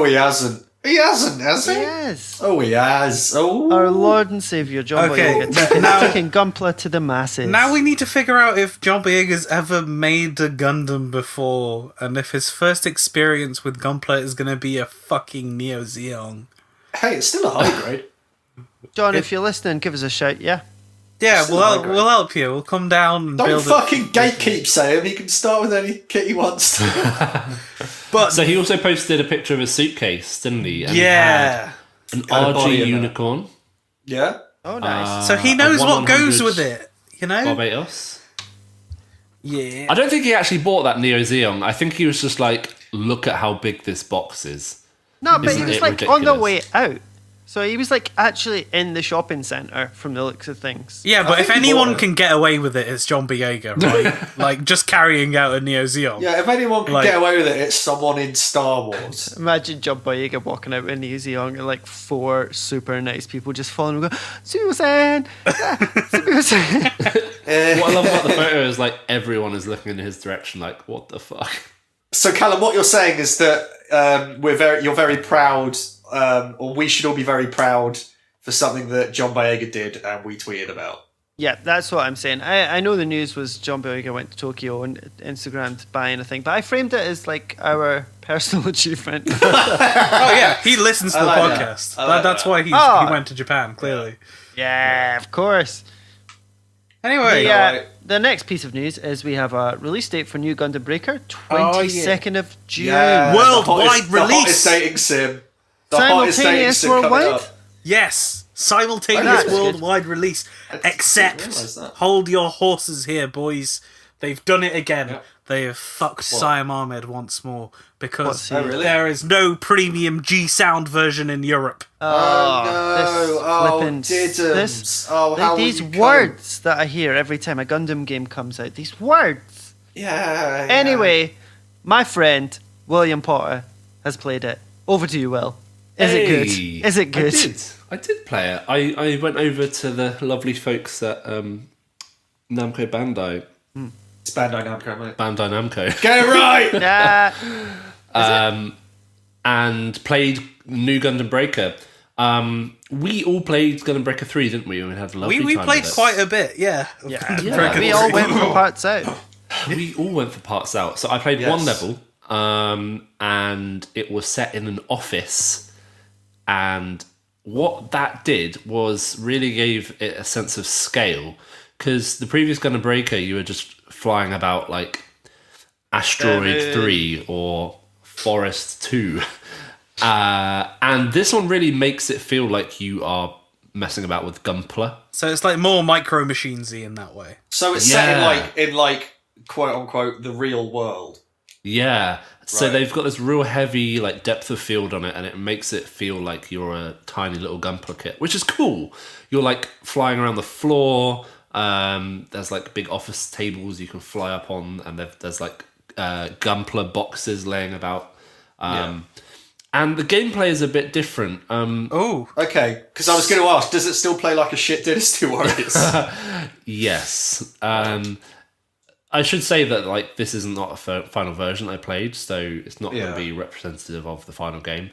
He hasn't. He hasn't, has he? Yes. Oh, he has. Oh. Our Lord and Saviour, John Okay, Boyega, taking Gunpla to the masses. Now we need to figure out if John Boyega's ever made a Gundam before, and if his first experience with Gunpla is going to be a fucking Neo Zeon. Hey, it's still a high grade. John, if you're listening, give us a shout, yeah? Yeah, Still high we'll grade. help you. We'll come down and Don't build fucking gatekeep Sam. He can start with any kit he wants to. But So he also posted a picture of a suitcase, didn't he? And yeah, he had an And a body RG in there. unicorn. Yeah? Oh, nice. so he a knows what goes 100 with it. You know? Barbados. Yeah. I don't think he actually bought that Neo Zeon. I think he was just like, look at how big this box is. No, but he Isn't was it like on the ridiculous? way out. So he was like actually in the shopping centre from the looks of things. Yeah, but if think he anyone bought it. can get away with it, it's John Boyega, right? Like, just carrying out a Neo Zeon. Yeah, if anyone can Like- get away with it, it's someone in Star Wars. Imagine John Boyega walking out with Neo Zeong and like 4 super nice people just following him and go, Susan! Susan! What I love about the photo is like everyone is looking in his direction, like, what the fuck? So, Callum, what you're saying is that you're very proud, or we should all be very proud for something that John Boyega did and we tweeted about. Yeah, that's what I'm saying. I know the news was John Boyega went to Tokyo and Instagrammed buying a thing, but I framed it as like our personal achievement. Oh, yeah, he listens to the like that. podcast. I like That's that. why he Oh. went to Japan, clearly. Yeah, of course. Anyway, The next piece of news is we have a release date for New Gundam Breaker, Oh, 22nd of June. Yeah, Worldwide the release. hottest dating sim. The hottest dating Simultaneous sim coming worldwide? up. yes, simultaneous That's good. worldwide release. didn't Except, realise that. hold your horses here, boys. They've done it again. Yeah. They have fucked Siam Ahmed once more because What's he- Oh, really? there is no premium G Sound version in Europe. Oh, this no. Oh, flippin' diddums. Oh, how will these you cope? words that I hear every time a Gundam game comes out. These words. Yeah. Anyway, my friend William Potter has played it. Over to you, Will. Is it good? Hey, Is it good? I did play it. I went over to the lovely folks at Namco Bandai. It's Bandai Namco, mate. Bandai Namco. Get it right! Yeah. And played New Gundam Breaker. We all played Gundam Breaker 3, didn't we? And we had a lovely We time played with it. quite a bit, yeah. Yeah, we all went for parts out. We all went for parts out. So I played Yes. one level, and it was set in an office. And what that did was really gave it a sense of scale. Because the previous Gundam Breaker, you were just flying about like Asteroid 3 or Forest 2. And this one really makes it feel like you are messing about with Gunpla. So it's like more Micro Machines-y in that way. So it's set in like quote unquote the real world. Yeah. So Right. they've got this real heavy like depth of field on it, and it makes it feel like you're a tiny little Gunpla kit, which is cool. You're like flying around the floor. There's like big office tables you can fly up on, and there's like Gunpla boxes laying about. And the gameplay is a bit different. Oh, Okay, because I was going to ask, does it still play like a shit Dynasty Warriors? Yes. I should say that like this is not a final version I played, so it's not going Yeah. to be representative of the final game.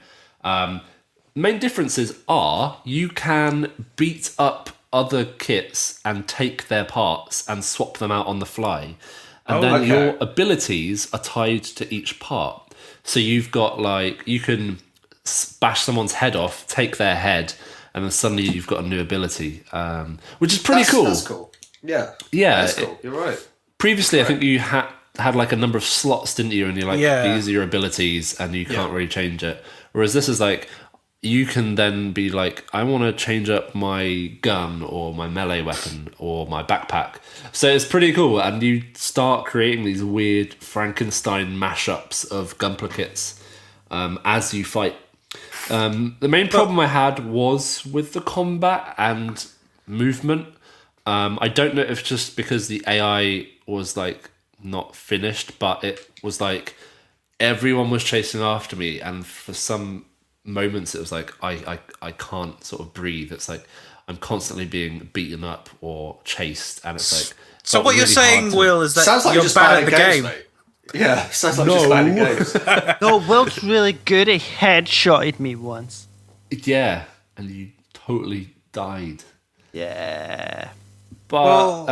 Main differences are you can beat up other kits and take their parts and swap them out on the fly. And then okay. your abilities are tied to each part. So you've got like, you can bash someone's head off, take their head, and then suddenly you've got a new ability, which is pretty cool. That's cool. Yeah. Yeah, That's cool. You're right. Previously, I think you had had like a number of slots, didn't you? And you're like, these are your abilities, and you can't really change it. Whereas this is like, you can then be like, I want to change up my gun or my melee weapon or my backpack. So it's pretty cool, and you start creating these weird Frankenstein mashups of Gunpla kits as you fight. The main problem I had was with the combat and movement. I don't know if just because the AI was like not finished, but it was like everyone was chasing after me, and for some moments it was like I can't sort of breathe. It's like I'm constantly being beaten up or chased, and it's like. So what you're saying, Will, is that sounds like you're just bad at the games, game. mate. Yeah, sounds like just bad at games. No, Will's really good. He headshotted me once. Yeah, and you totally died. Yeah. But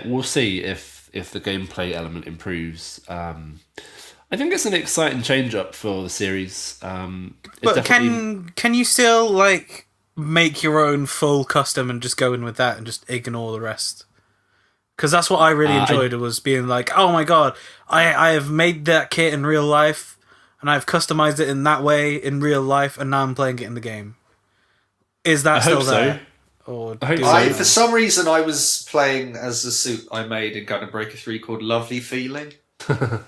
we'll see if the gameplay element improves. I think it's an exciting change up for the series. But can you still like make your own full custom and just go in with that and just ignore the rest? Because that's what I really enjoyed. It was being like, oh my god, I have made that kit in real life, and I've customized it in that way in real life, and now I'm playing it in the game. Is that still there? Or for some reason, I was playing as the suit I made in Gundam Breaker 3 called Lovely Feeling. I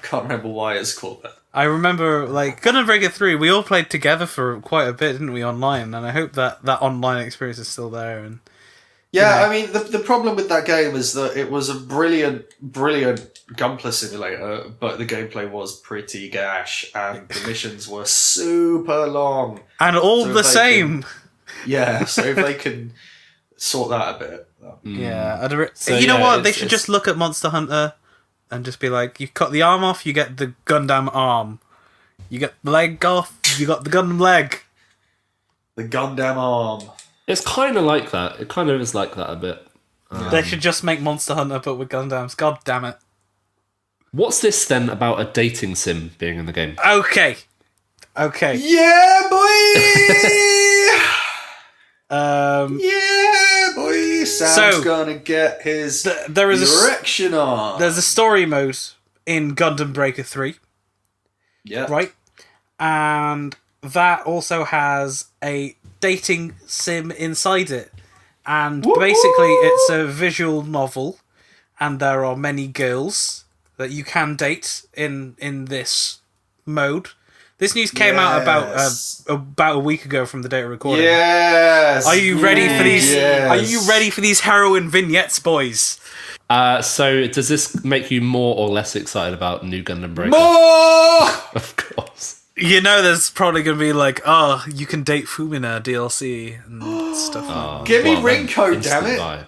can't remember why it's called that. I remember, like, Gundam Breaker 3, we all played together for quite a bit, didn't we, online? And I hope that online experience is still there. And I mean, the problem with that game is that it was a brilliant Gunpla simulator, but the gameplay was pretty gash, and the missions were super long. And all the same. So if they can sort that a bit. You know what? They should just look at Monster Hunter and just be like, you cut the arm off, you get the Gundam arm. You get the leg off, you got the Gundam leg. The Gundam arm. It's kind of like that. It kind of is like that a bit. They should just make Monster Hunter but with Gundams. God damn it. What's this then about a dating sim being in the game? Okay. Yeah, boy! Yeah, boy! Sam's gonna get his erection on. There's a story mode in Gundam Breaker 3. Yeah. Right? And that also has a dating sim inside it. And basically it's a visual novel, and there are many girls that you can date in this mode. This news came out about a week ago from the date of recording. Yes. Are you ready for these? Yes. Are you ready for these heroin vignettes, boys? So does this make you more or less excited about New Gundam Breaker? More. Of course. You know, there's probably going to be like, you can date Fumina DLC and stuff. Give me Rinko, damn it. Buy.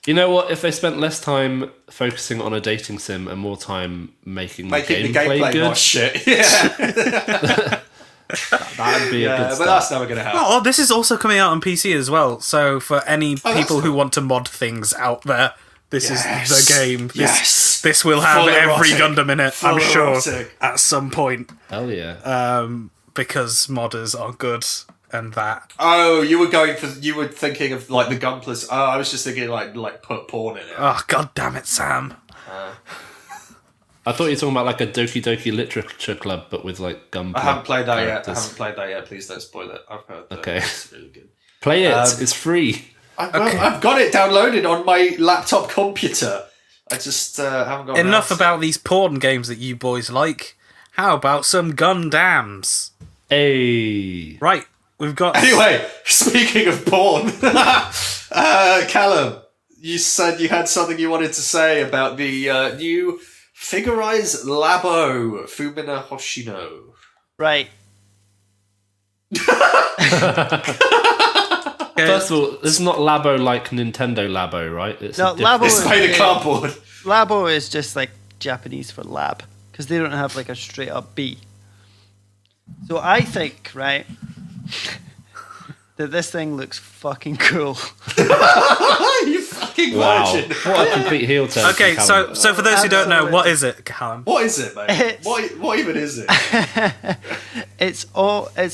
You know what? If they spent less time focusing on a dating sim and more time making the gameplay good, not shit. Yeah. That'd be a good start. But that's never going to happen. Oh, this is also coming out on PC as well. So for any people who want to mod things out there, this is the game. This will have every Gundam in it, I'm sure, at some point. Hell yeah. Because modders are good and that. Oh, you were thinking of like the Gunpla. Oh, I was just thinking like put porn in it. Oh, god damn it, Sam. I thought you were talking about like a Doki Doki Literature Club, but with like Gunpla. I haven't played that yet. Please don't spoil it. I've heard that it's really good. Play it. It's free. I've got it downloaded on my laptop computer. I just haven't got enough about these porn games that you boys like. How about some Gundams? Hey. Right, we've got... Anyway, speaking of porn, Callum, you said you had something you wanted to say about the new Figurize Labo Fumina Hoshino. Right. First of all, it's not Labo like Nintendo Labo, right? Labo it's made of cardboard. Labo is just like Japanese for lab, because they don't have like a straight up B. So I think, right, that this thing looks fucking cool. You fucking virgin. What a complete heel turn. Okay, so for those who don't know, what is it, Callum? What is it, mate? What even is it? It's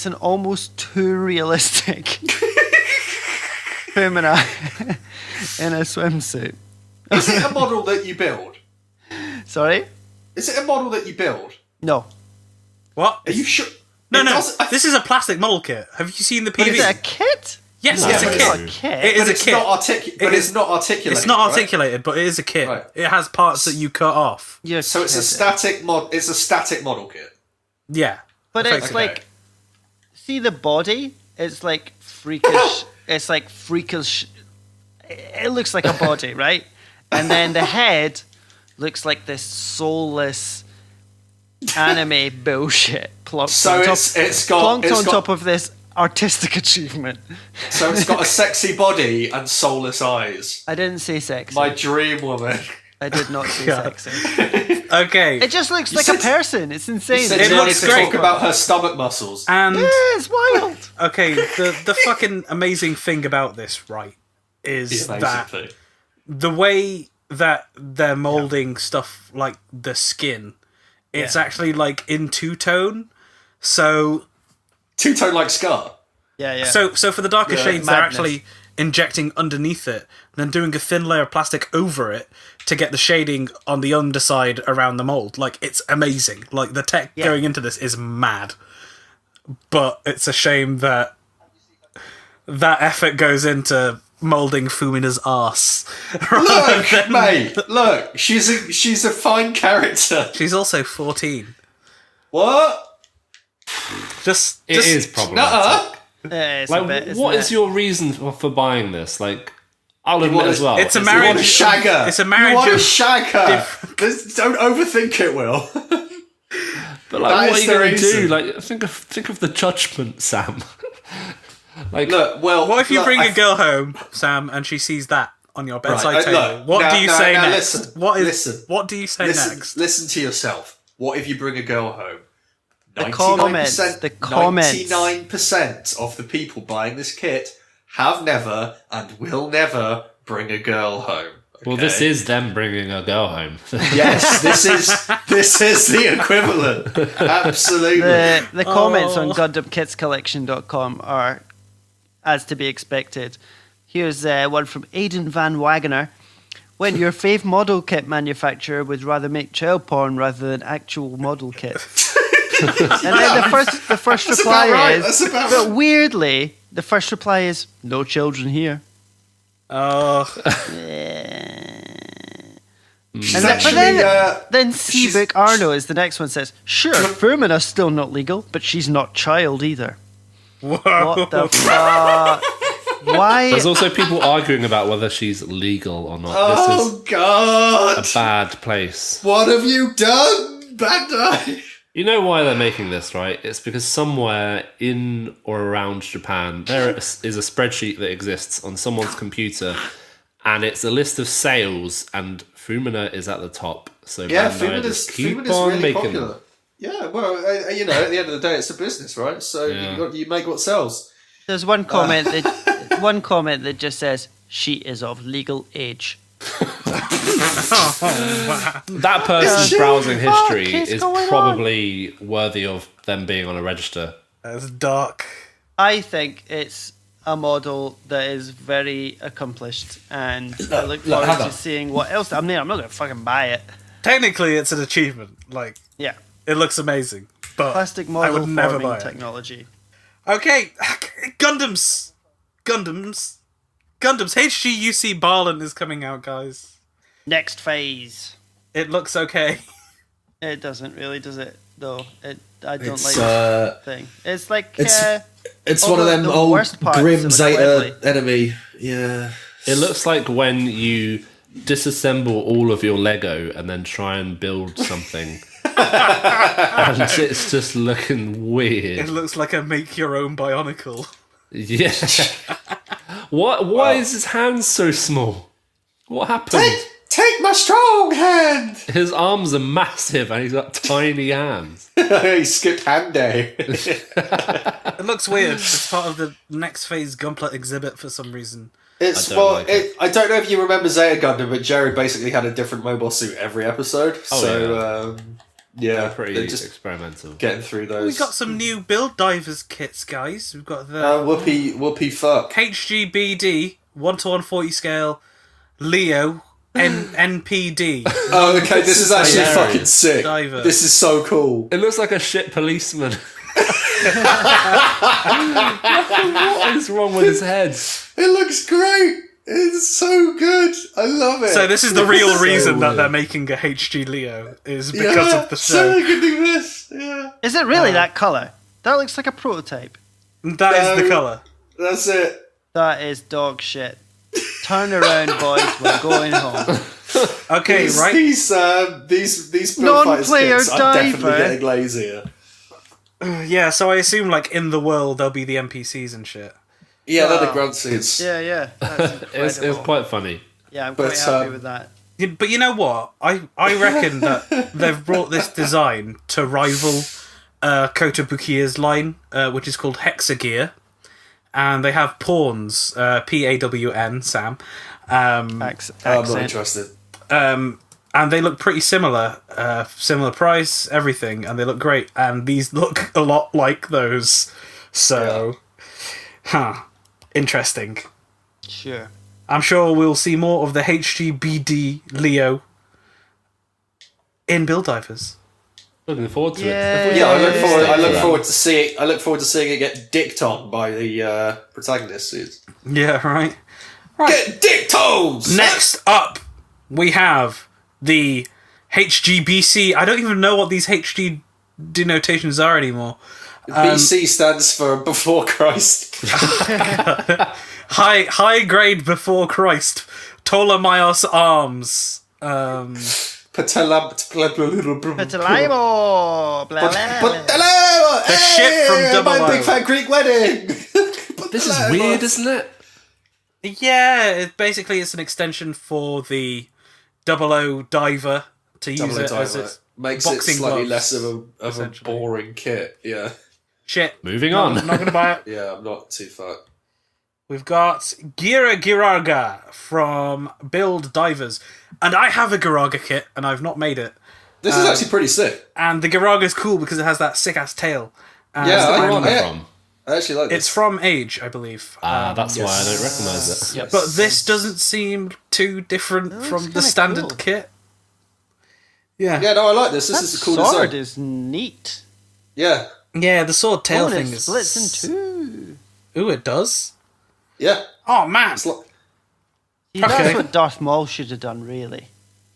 an almost too realistic Fumina in a swimsuit. Is it a model that you build? Sorry? Is it a model that you build? No. What? Are you sure? No, It no. doesn't- This is a plastic model kit. Have you seen the But PV? is it a kit? Yes, No. it's a Yeah, kit. It's not a kit. It is But a it's kit. not it's not articulated. It's not right? articulated, but it is a kit. Right. It has parts that you cut off. You're So it's a kidding. static mod. It's a static model kit. Yeah. But it's effectively. like, see the body? It's like freakish. It's like freakish. It looks like a body, right? And then the head looks like this soulless anime bullshit plonked So on top, it's got plonked it's on got, top of this artistic achievement. So it's got a sexy body and soulless eyes. I didn't say sexy. My dream woman. I did not say God. sexy. Okay. It just looks You like a said- person. It's insane. Said It you looks wanted to great. talk about her stomach muscles. And Yeah, it's wild. okay, the fucking amazing thing about this, right, is that the way that they're molding stuff like the skin, it's actually like in two-tone. So Two-tone like Scar. Yeah. so for the darker Yeah. shades, they're Madness. actually injecting underneath it, and then doing a thin layer of plastic over it to get the shading on the underside around the mold. Like, it's amazing. Like, the tech going into this is mad. But it's a shame that that effort goes into molding Fumina's arse. Look, mate. Look, she's a fine character. She's also 14. What? It is problematic. Nuh-uh. It's a Like, bit, isn't what it? is your reason for buying this? Like, I'll admit want as a- well. it's a You marriage- want a shagger. It's a marriage You want a of shagger. Don't overthink it, Will. But like, That what are is you the going to reason. do? Like, think of the judgment, Sam. Like, Look, well, What if you look, bring I a girl home, Sam, and she sees that on your bedside Right, table? look, What now- do you now- say now next? listen, What is? listen. What do you say next? Listen to yourself. What if you bring a girl home? The comments. The comments. 99% of the people buying this kit have never and will never bring a girl home. well, this is them bringing a girl home. Yes, this is the equivalent. Absolutely. The comments on GundamKitsCollection.com are as to be expected. Here's one from Aidan Van Wagener. When your fave model kit manufacturer would rather make child porn rather than actual model kits. And then the first That's reply about right, is, that's about but right. weirdly, the first reply is, no children here. Oh, She's And then, actually, then she's- Seabook Arno is the next one says, sure, Fumina's still not legal, but she's not child either. whoa. What the fuck? Why? There's also people arguing about whether she's legal or not. oh God! This is a bad place. What have you done, Bandai? You know why they're making this, right? It's because somewhere in or around Japan, there is a spreadsheet that exists on someone's computer, and it's a list of sales, and Fumina is at the top. So Yeah, Bandai just keep Fumina's on really making popular. them. Yeah, well, you know, at the end of the day, it's a business, right? So Yeah. you make what sells. There's one comment that just says, she is of legal age. That person's Yeah. browsing Fuck history is is going on? probably worthy of them being on a register. That's dark. I think it's a model that is very accomplished, and I look forward hang to on. seeing what else. I mean, I'm not going to fucking buy it. Technically, it's an achievement. Like, Yeah. it looks amazing, but Plastic I model would never forming buy it. technology. Okay, Gundams. HGUC Barlin is coming out, guys. Next phase. It looks okay. It doesn't really, does it? Though I don't It's like the thing. It's like it's all one of the- them the old worst parts Grim of Zeta assembly. enemy. Yeah. It looks like when you disassemble all of your Lego and then try and build something. And it's just looking It weird. looks like a make-your-own Bionicle. Yeah. Why is his hands so small? What happened? Take my strong hand. His arms are massive and he's got tiny hands. He skipped hand day. It looks weird. It's part of the next phase Gunpla exhibit for some reason. It's I don't like I don't know if you remember Zeta Gundam, but Jerry basically had a different mobile suit every episode. Yeah, Pretty they're just experimental. getting through those. We got some new Build Divers kits, guys. We've got the whoopee fuck. HGBD 1:140 scale Leo NPD. Oh, okay, this is actually hilarious. fucking sick. Diver. This is so cool. It looks like a shit policeman. What is wrong with his head? It looks great. It's so good. I love it. So this is the real So reason that weird. they're making a HG Leo is because of the So show. they can do this. Yeah. Is it really that colour? That looks like a prototype. That is the No. colour. That's it. That is dog shit. Turn around, boys. We're going home. Okay, These, right. These Build Fighters Non-player kits are definitely diver. getting lazier. Yeah, so I assume like in the world there'll be the NPCs and shit. Yeah, they're the Wow. grunt suits. Yeah. That's It was incredible. quite funny. Yeah, I'm But, quite happy with that. Yeah, but you know what? I reckon that they've brought this design to rival Kotobukiya's line, which is called Hexagear. And they have pawns, Pawn, Sam. I'm not Accent. interested. And they look pretty similar. Similar price, everything, and they look great. And these look a lot like those. So, interesting. Sure. I'm sure we'll see more of the HGBD Leo in Build Divers. Looking forward to Yeah. it. Yeah, I look Yeah. forward to seeing. I look forward to seeing it get dicked on by the protagonist suits. Yeah, right. Get dicked on. Next up, we have the HGBC. I don't even know what these HG denotations are anymore. BC stands for Before Christ. High grade before Christ. Ptolemaeus arms. Petalaimo! Blah, blah, blah. The ship from Double My O. Big Fat Greek Wedding. This is weird, isn't it? Yeah, it's an extension for the 00 diver to use it as its Makes it boxing slightly gloves, less of a essentially. boring kit. Yeah, shit. Moving No, on. I'm not going to buy it. yeah, I'm not too far. We've got Gira Giraga from Build Divers. And I have a Giraga kit, and I've not made it. This is actually pretty sick. And the Giraga is cool because it has that sick-ass tail. And Yeah, Where's I- the one I- from? I actually like this. it's from Age, I believe. That's why I don't recognise it. Yes. But this doesn't seem too different from the kinda standard cool. kit. Yeah. Yeah, no, I like this. This That is a cool sword design. is neat. Yeah, Yeah, the sword tail Oh, and thing it is... splits in two. Ooh, it does? yeah. Oh, man. It's like, Yeah, Okay. that's what Darth Maul should have done, really.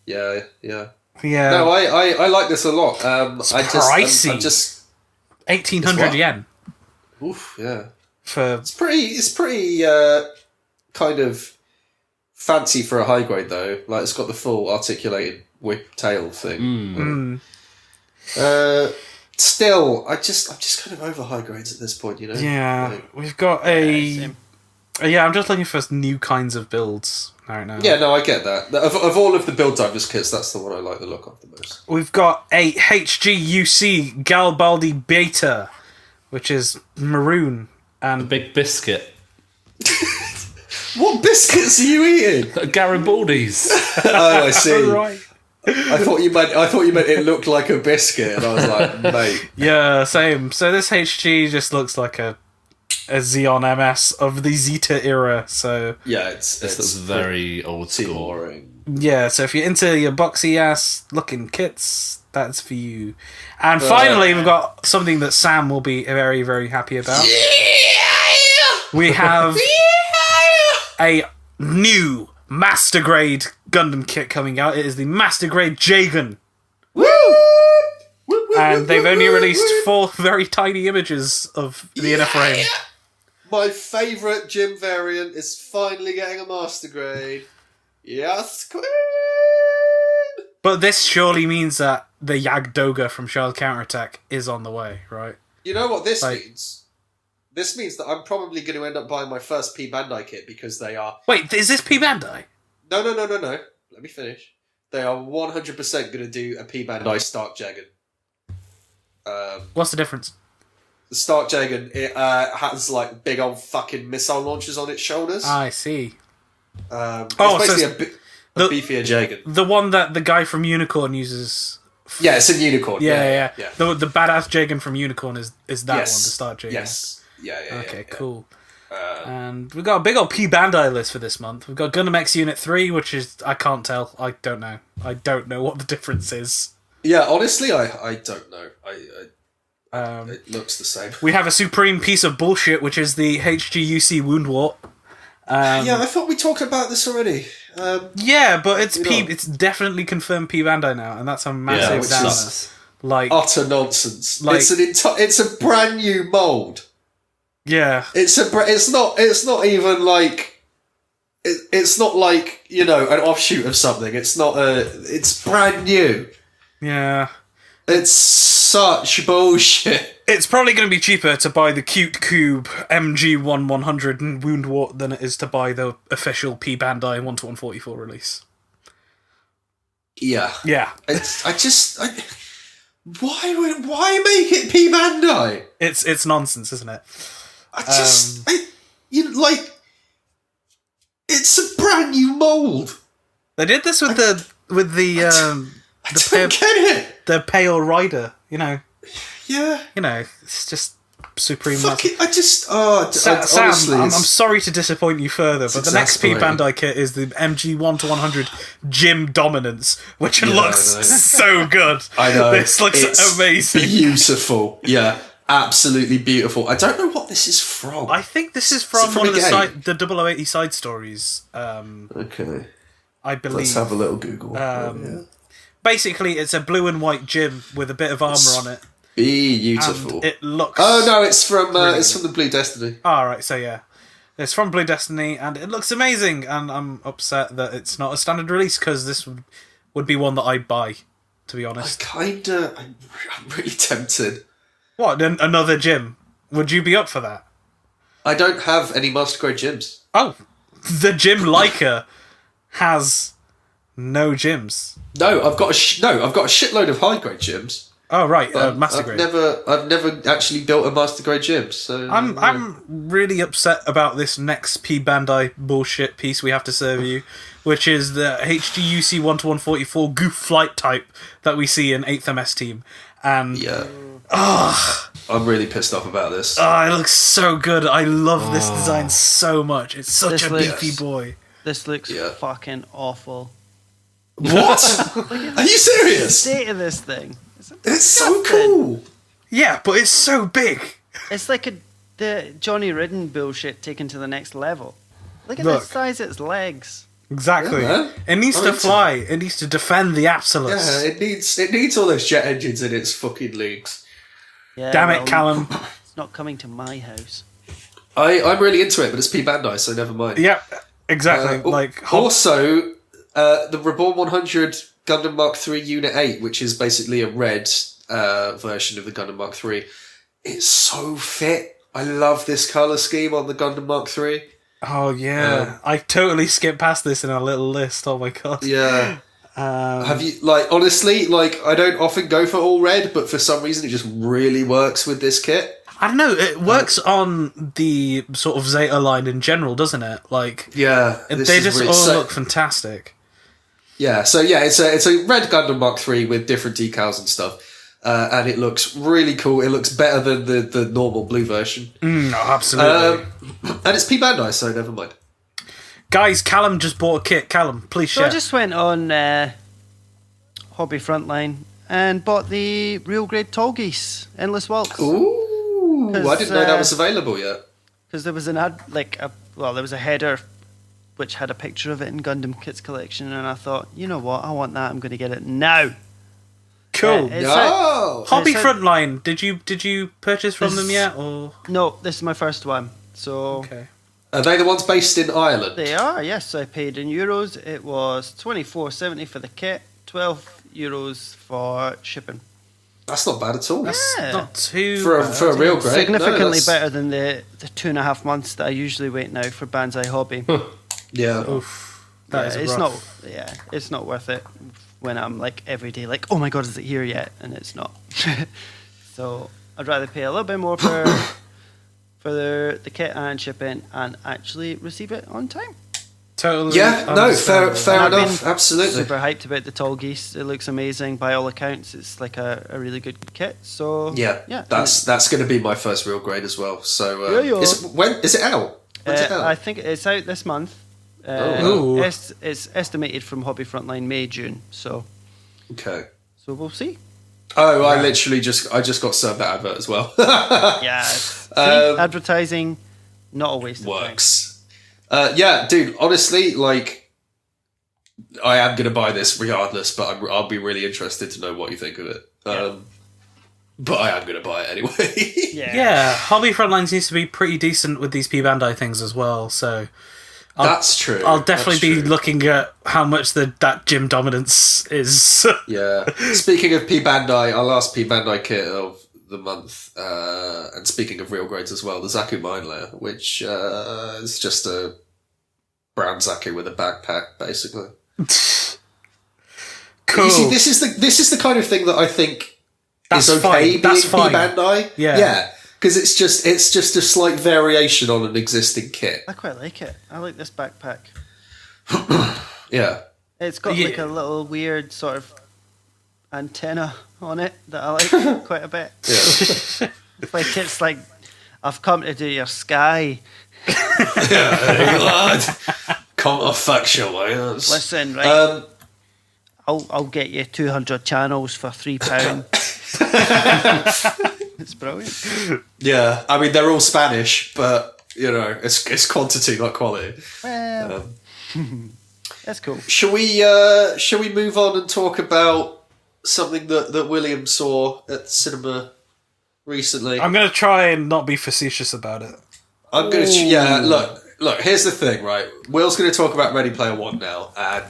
yeah. Yeah. No, I like this a lot. pricey. I'm just 1,800 It's what? yen. oof, yeah. For... It's pretty kind of fancy for a high grade though. Like it's got the full articulated whip tail thing. Still, I'm just kind of over high grades at this point, you know. Yeah, Like- we've got a... same. Yeah, I'm just looking for new kinds of builds right now. yeah, no, I get that. Of all of the Build Divers kits, that's the one I like the look of the most. We've got a HGUC Garibaldi Beta, which is maroon. And Big biscuit. What biscuits are you eating? Garibaldi's. Oh, I see. right. I thought you meant it looked like a biscuit, and I was like, mate. Yeah, same. So this HG just looks like a Xeon MS of the Zeta era. So Yeah, This it's looks very old pretty school. boring. yeah, so if you're into your boxy ass looking kits, that's for you. And finally, we've got something that Sam will be very, very happy about. We have a new Master Grade Gundam kit coming out. It is the Master Grade Jagan. And they've only released 4 very tiny images of the inner frame. My favourite gym variant is finally getting a master grade. Yes, queen! But this surely means that the Yagdoga from Child Counterattack is on the way, right? You know what this Like- means? This means that I'm probably going to end up buying my first P-Bandai kit because they are... Wait, is this P-Bandai? No. Let me finish. They are 100% going to do a P-Bandai Stark Jagan. What's the difference? The Stark Jagan, it has like big old fucking missile launchers on its shoulders. I see. It's so basically a the- beefier Jagan. The one that the guy from Unicorn uses. Yeah, it's a unicorn. Yeah. The badass Jagan from Unicorn is that one, the Yes. Start Jagan. Yes. Yeah. Okay, yeah. cool. And we've got a big old P-Bandai list for this month. We've got Gundam X Unit 3, which is... I can't tell. I don't know. I don't know what the difference is. Yeah, honestly, I don't know. It looks the same. We have a supreme piece of bullshit, which is the HGUC Woundwort. Yeah, I thought we talked about this already. Yeah, but it's definitely confirmed P-Bandai now, and that's a massive downer. Like utter nonsense. Like, it's a brand new mold. Yeah, it's not even like it's not like, you know, an offshoot of something. It's brand new. Yeah. It's such bullshit. It's probably going to be cheaper to buy the Cute Cube MG1100 and Woundwort than it is to buy the official P-Bandai 1-144 release. Yeah. Yeah. Why make it P-Bandai? It's nonsense, isn't it? It's a brand new mold. They did this with the get it. The Pale Rider, you know. Yeah. You know, it's just supreme. Fuck it, Sam, honestly, I'm sorry to disappoint you further, but the next P-Bandai kit is the MG 1-100 Gym Dominance, which looks so good. I know. This looks amazing. Beautiful. Yeah. Absolutely beautiful. I don't know what this is from. I think this is from one of the 0080 side stories. Okay. I believe. Let's have a little Google. Basically, it's a blue and white gym with a bit of armor on it. Beautiful. And it looks. Oh no, it's from the Blue Destiny. All right, so yeah, it's from Blue Destiny, and it looks amazing. And I'm upset that it's not a standard release because this would be one that I'd buy. To be honest, I'm really tempted. What, another gym? Would you be up for that? I don't have any Master Grade gyms. Oh, the gym Leica has no gyms. No, I've got a shitload of high grade gyms. Oh right, Master Grade. I've never actually built a Master Grade gym. So I'm really upset about this next P-Bandai bullshit piece we have to serve you, which is the HGUC 1-144 goof flight type that we see in 8th MS Team. And yeah. I'm really pissed off about this. It looks so good. I love this design so much. It's such a beefy boy. This looks fucking awful. What? Are you serious? The state of this thing. It's so cool. Yeah, but it's so big. It's like the Johnny Ridden bullshit taken to the next level. Look at the size of its legs. Exactly. Yeah, it needs to fly. It needs to defend the Absolutes. Yeah, it needs all those jet engines in its fucking legs. Yeah, damn it, Callum. It's not coming to my house. I'm really into it, but it's P-Bandai, so never mind. Yeah, exactly. Also, the Reborn 100 Gundam Mark III Unit 8, which is basically a red version of the Gundam Mark III. It's so fit. I love this colour scheme on the Gundam Mark III. Oh, yeah. I totally skipped past this in our little list. Oh, my God. Yeah. Have you, honestly, I don't often go for all red, but for some reason it just really works with this kit. I don't know, it works on the sort of Zeta line in general, doesn't it? Yeah. They just all look fantastic. Yeah, so yeah, it's a red Gundam Mark III with different decals and stuff. And it looks really cool. It looks better than the normal blue version. Absolutely. And it's P-Bandai, so never mind. Guys, Callum just bought a kit. Callum, please share. So I just went on Hobby Frontline and bought the Real Grade Tallgeese Endless Waltz. Ooh, I didn't know that was available yet. Because there was an ad, there was a header which had a picture of it in Gundam Kits Collection, and I thought, you know what, I want that. I'm going to get it now. Cool. Hobby it's Frontline. Did you purchase from them yet? Or no? This is my first one. So okay. Are they the ones based in Ireland? They are. Yes, I paid in euros. It was $24.70 for the kit, €12 for shipping. That's not bad at all. That's not too for a real grade. Significantly better than the 2.5 months that I usually wait now for Banzai Hobby. Yeah. Oof. That is rough. It's not worth it when I'm every day oh my god, is it here yet? And it's not. So I'd rather pay a little bit more for the kit and shipping and actually receive it on time. Totally. Yeah, no, fair And I've enough. been Absolutely. super hyped about the Tall Geese. It looks amazing by all accounts. It's like a really good kit. So Yeah, that's going to be my first real grade as well. So Yeah. when is it out? When's it out? I think it's out this month. Ooh. It's estimated from Hobby Frontline May June. So Okay. we'll see. Oh, I just got served that advert as well. Yeah. See, advertising, not a waste of time. Works. Yeah, dude. Honestly, like, I am going to buy this regardless, but I'll be really interested to know what you think of it. But I am going to buy it anyway. Yeah. Hobby Frontline seems to be pretty decent with these P-Bandai things as well, so... That's true. I'll definitely be true. looking at how much that gym dominance is. Yeah. Speaking of P-Bandai, our last P-Bandai kit of the month, and speaking of real grades as well, the Zaku Mine Layer, which is just a brown Zaku with a backpack, basically. Cool. You see, this is the kind of thing that I think That's is okay fine. That's being fine. P-Bandai. Yeah. Because it's just a slight variation on an existing kit. I quite like it. I like this backpack. Yeah. It's got like Yeah. a little weird sort of antenna on it that I like quite a bit. Yeah. It's like I've come to do your sky. Hey, lad. Counterfactual, yes. Listen, right? I'll get you 200 channels for £3. It's brilliant. Yeah. I mean, they're all Spanish, but, you know, it's quantity, not quality. Well, that's cool. Shall we move on and talk about something that William saw at the cinema recently? I'm going to try and not be facetious about it. I'm going to... Look, here's the thing, right? Will's going to talk about Ready Player One now, and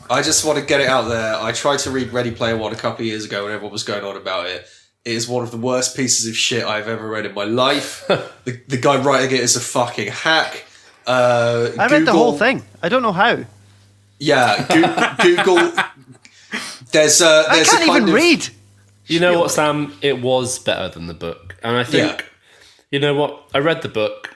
I just want to get it out there. I tried to read Ready Player One a couple of years ago when everyone was going on about it. It is one of the worst pieces of shit I've ever read in my life. the guy writing it is a fucking hack. I read the whole thing. I don't know how. Yeah, Google... There's I can't a kind even of, read. You know what, Sam? It was better than the book. And I think, you know what? I read the book.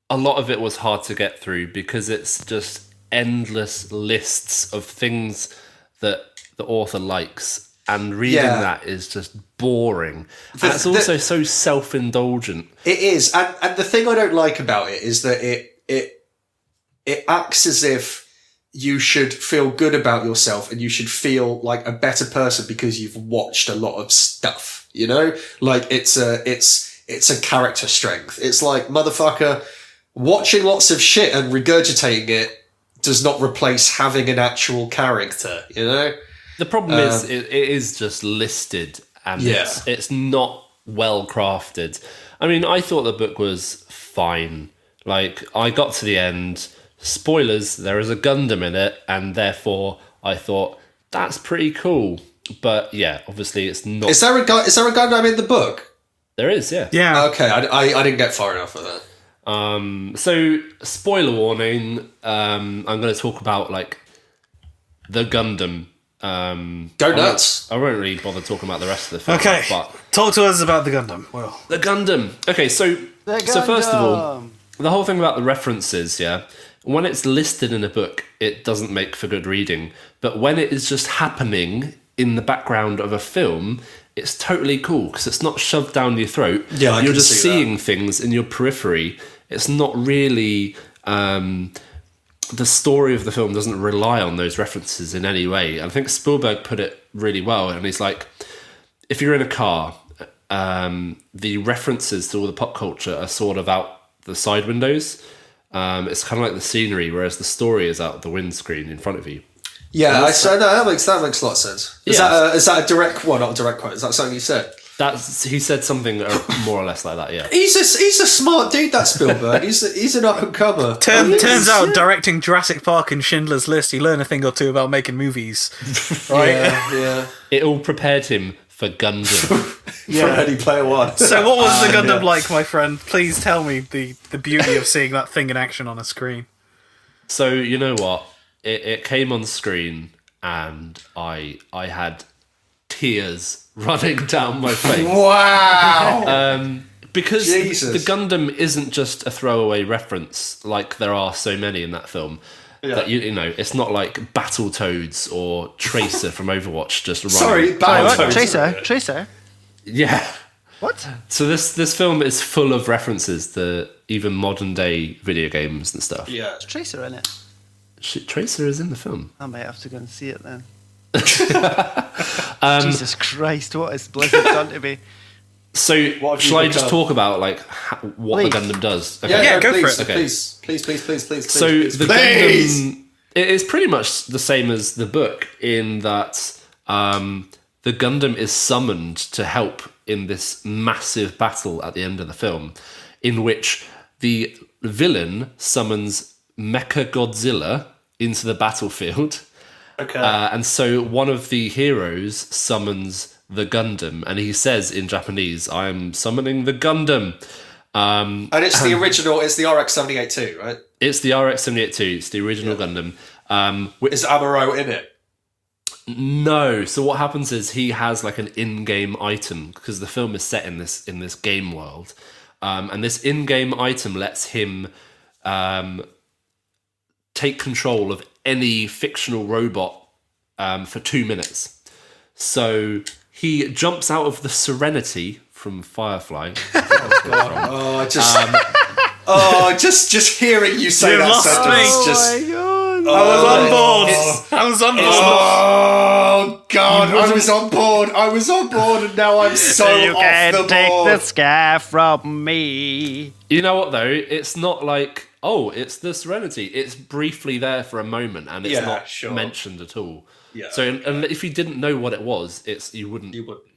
A lot of it was hard to get through because it's just endless lists of things that the author likes. And reading that is just boring. And it's also so self-indulgent. It is. And the thing I don't like about it is that it acts as if you should feel good about yourself and you should feel like a better person because you've watched a lot of stuff, you know? Like it's a character strength. It's like, motherfucker, watching lots of shit and regurgitating it does not replace having an actual character, you know? The problem is it is just listed and it's not well crafted. I mean, I thought the book was fine. Like, I got to the end, spoilers, there is a Gundam in it, and therefore I thought, that's pretty cool. But yeah, obviously it's not. Is there a Gundam in the book? There is, yeah. Yeah. Okay, I didn't get far enough with that. So, spoiler warning, I'm going to talk about, like, the Gundam. Go nuts. I won't really bother talking about the rest of the film. Okay. But Talk to us about the Gundam. Well, the Gundam. Okay, so first of all, the whole thing about the references, yeah, when it's listed in a book, it doesn't make for good reading. But when it is just happening in the background of a film, it's totally cool because it's not shoved down your throat. Yeah, you're just seeing things in your periphery. It's not really. The story of the film doesn't rely on those references in any way. I think Spielberg put it really well, and he's like, if you're in a car, the references to all the pop culture are sort of out the side windows. It's kind of like the scenery, whereas the story is out the windscreen in front of you. Yeah, that makes a lot of sense. Is that a direct quote? Not a direct quote. Is that something you said? He said something more or less like that. Yeah, He's a smart dude. That Spielberg. he's an up and comer. turns out directing Jurassic Park and Schindler's List, you learn a thing or two about making movies, right? Yeah. It all prepared him for Gundam. For Ready Player One. So what was the Gundam like, my friend? Please tell me the beauty of seeing that thing in action on a screen. So you know what? It came on screen, and I had tears running down my face. Wow. because Jesus. the Gundam isn't just a throwaway reference like there are so many in that film. Yeah. That you know, it's not like Battletoads or Tracer from Overwatch just running. Sorry, Battletoads. Tracer? Yeah. What? So this film is full of references to even modern day video games and stuff. Yeah. Is Tracer in it? Tracer is in the film. I might have to go and see it then. Jesus Christ, what has Blizzard done to me? So shall I just talk about like what the Gundam does? Okay. Yeah, go for it. Okay. Please. So the Gundam, it is pretty much the same as the book in that the Gundam is summoned to help in this massive battle at the end of the film, in which the villain summons Mechagodzilla into the battlefield. Okay. And so one of the heroes summons the Gundam, and he says in Japanese, "I am summoning the Gundam." And it's the original. It's the RX-78-2, right? It's the RX-78-2. It's the original Gundam. Is Amuro in it? No. So what happens is he has like an in-game item because the film is set in this game world, and this in-game item lets him take control of any fictional robot for 2 minutes. So he jumps out of the Serenity from Firefly. Just hearing you say that sentence. My God. I was on board. Oh God! I was on board. And now I'm so You off can't the take board. the sky from me. You know what though? It's not like, oh, it's the Serenity. It's briefly there for a moment, and it's not mentioned at all. Yeah. So, and if you didn't know what it was, you wouldn't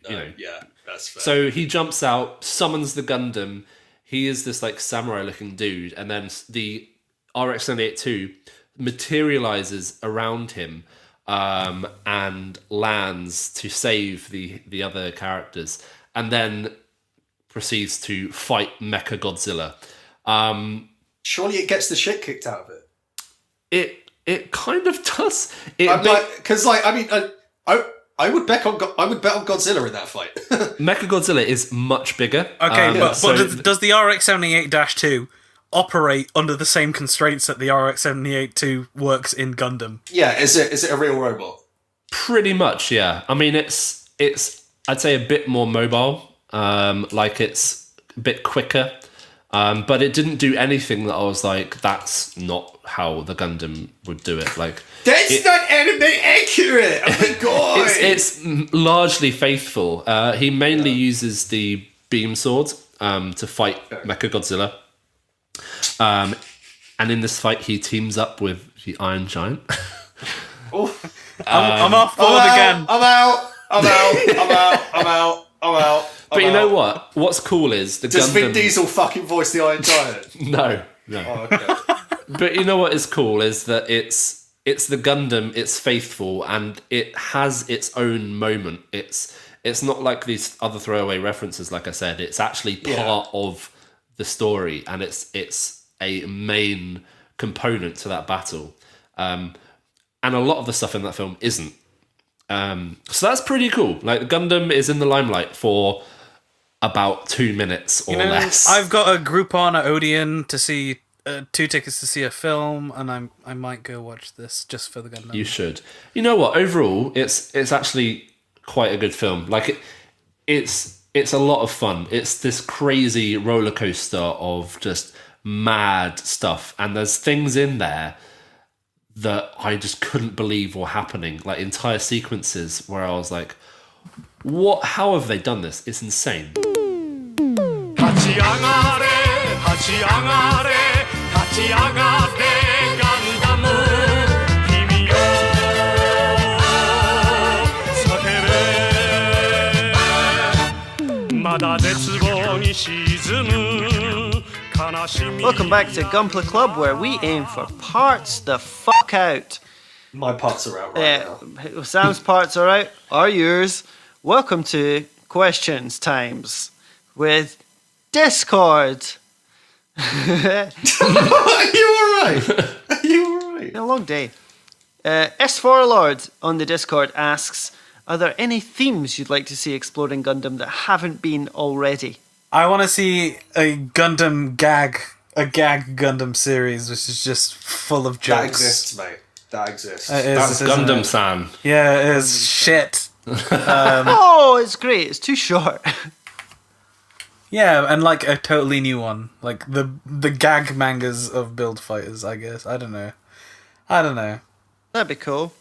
know. Yeah, that's fair. So he jumps out, summons the Gundam. He is this like samurai-looking dude, and then the RX-78-2 materializes around him and lands to save the other characters, and then proceeds to fight Mechagodzilla. Surely it gets the shit kicked out of it. It kind of does. I would bet on Godzilla in that fight. Mechagodzilla is much bigger. Okay, but so does the RX-78-2 operate under the same constraints that the RX-78-2 works in Gundam? Yeah, is it a real robot? Pretty much, yeah. I mean, it's I'd say a bit more mobile. Like it's a bit quicker. But it didn't do anything that I was like, that's not how the Gundam would do it. Like that's not anime accurate. Oh my God! it's largely faithful. He mainly uses the beam sword to fight Mechagodzilla. And in this fight, he teams up with the Iron Giant. I'm off board again. I'm out. But you know what? What's cool is the Does Gundam... Vin Diesel fucking voice the Iron Giant? No. Oh, okay. But you know what is cool is that it's the Gundam, it's faithful, and it has its own moment. It's not like these other throwaway references, like I said. It's actually part of the story, and it's a main component to that battle. And a lot of the stuff in that film isn't. So that's pretty cool. Like, the Gundam is in the limelight for about 2 minutes or less. I've got a Groupon at Odeon to see 2 tickets to see a film, and I might go watch this just for the Gundam. You should. You know what? Overall, it's actually quite a good film. Like it's a lot of fun. It's this crazy roller coaster of just mad stuff, and there's things in there that I just couldn't believe were happening. Like entire sequences where I was like, "What? How have they done this? It's insane." Welcome back to Gunpla Club, where we aim for parts the fuck out. My parts are out right now. Sam's parts are out, are yours. Welcome to Questions Times with Discord. Are you alright? Are you alright? A long day. S4 Lord on the Discord asks, are there any themes you'd like to see explored in Gundam that haven't been already? I want to see a Gundam gag Gundam series, which is just full of jokes. That exists, mate. That exists. It is, That's isn't it? Gundam-san. Yeah, it is. Shit. Oh, it's great. It's too short. Yeah, and like a totally new one, like the gag mangas of Build Fighters. I guess I don't know. That'd be cool.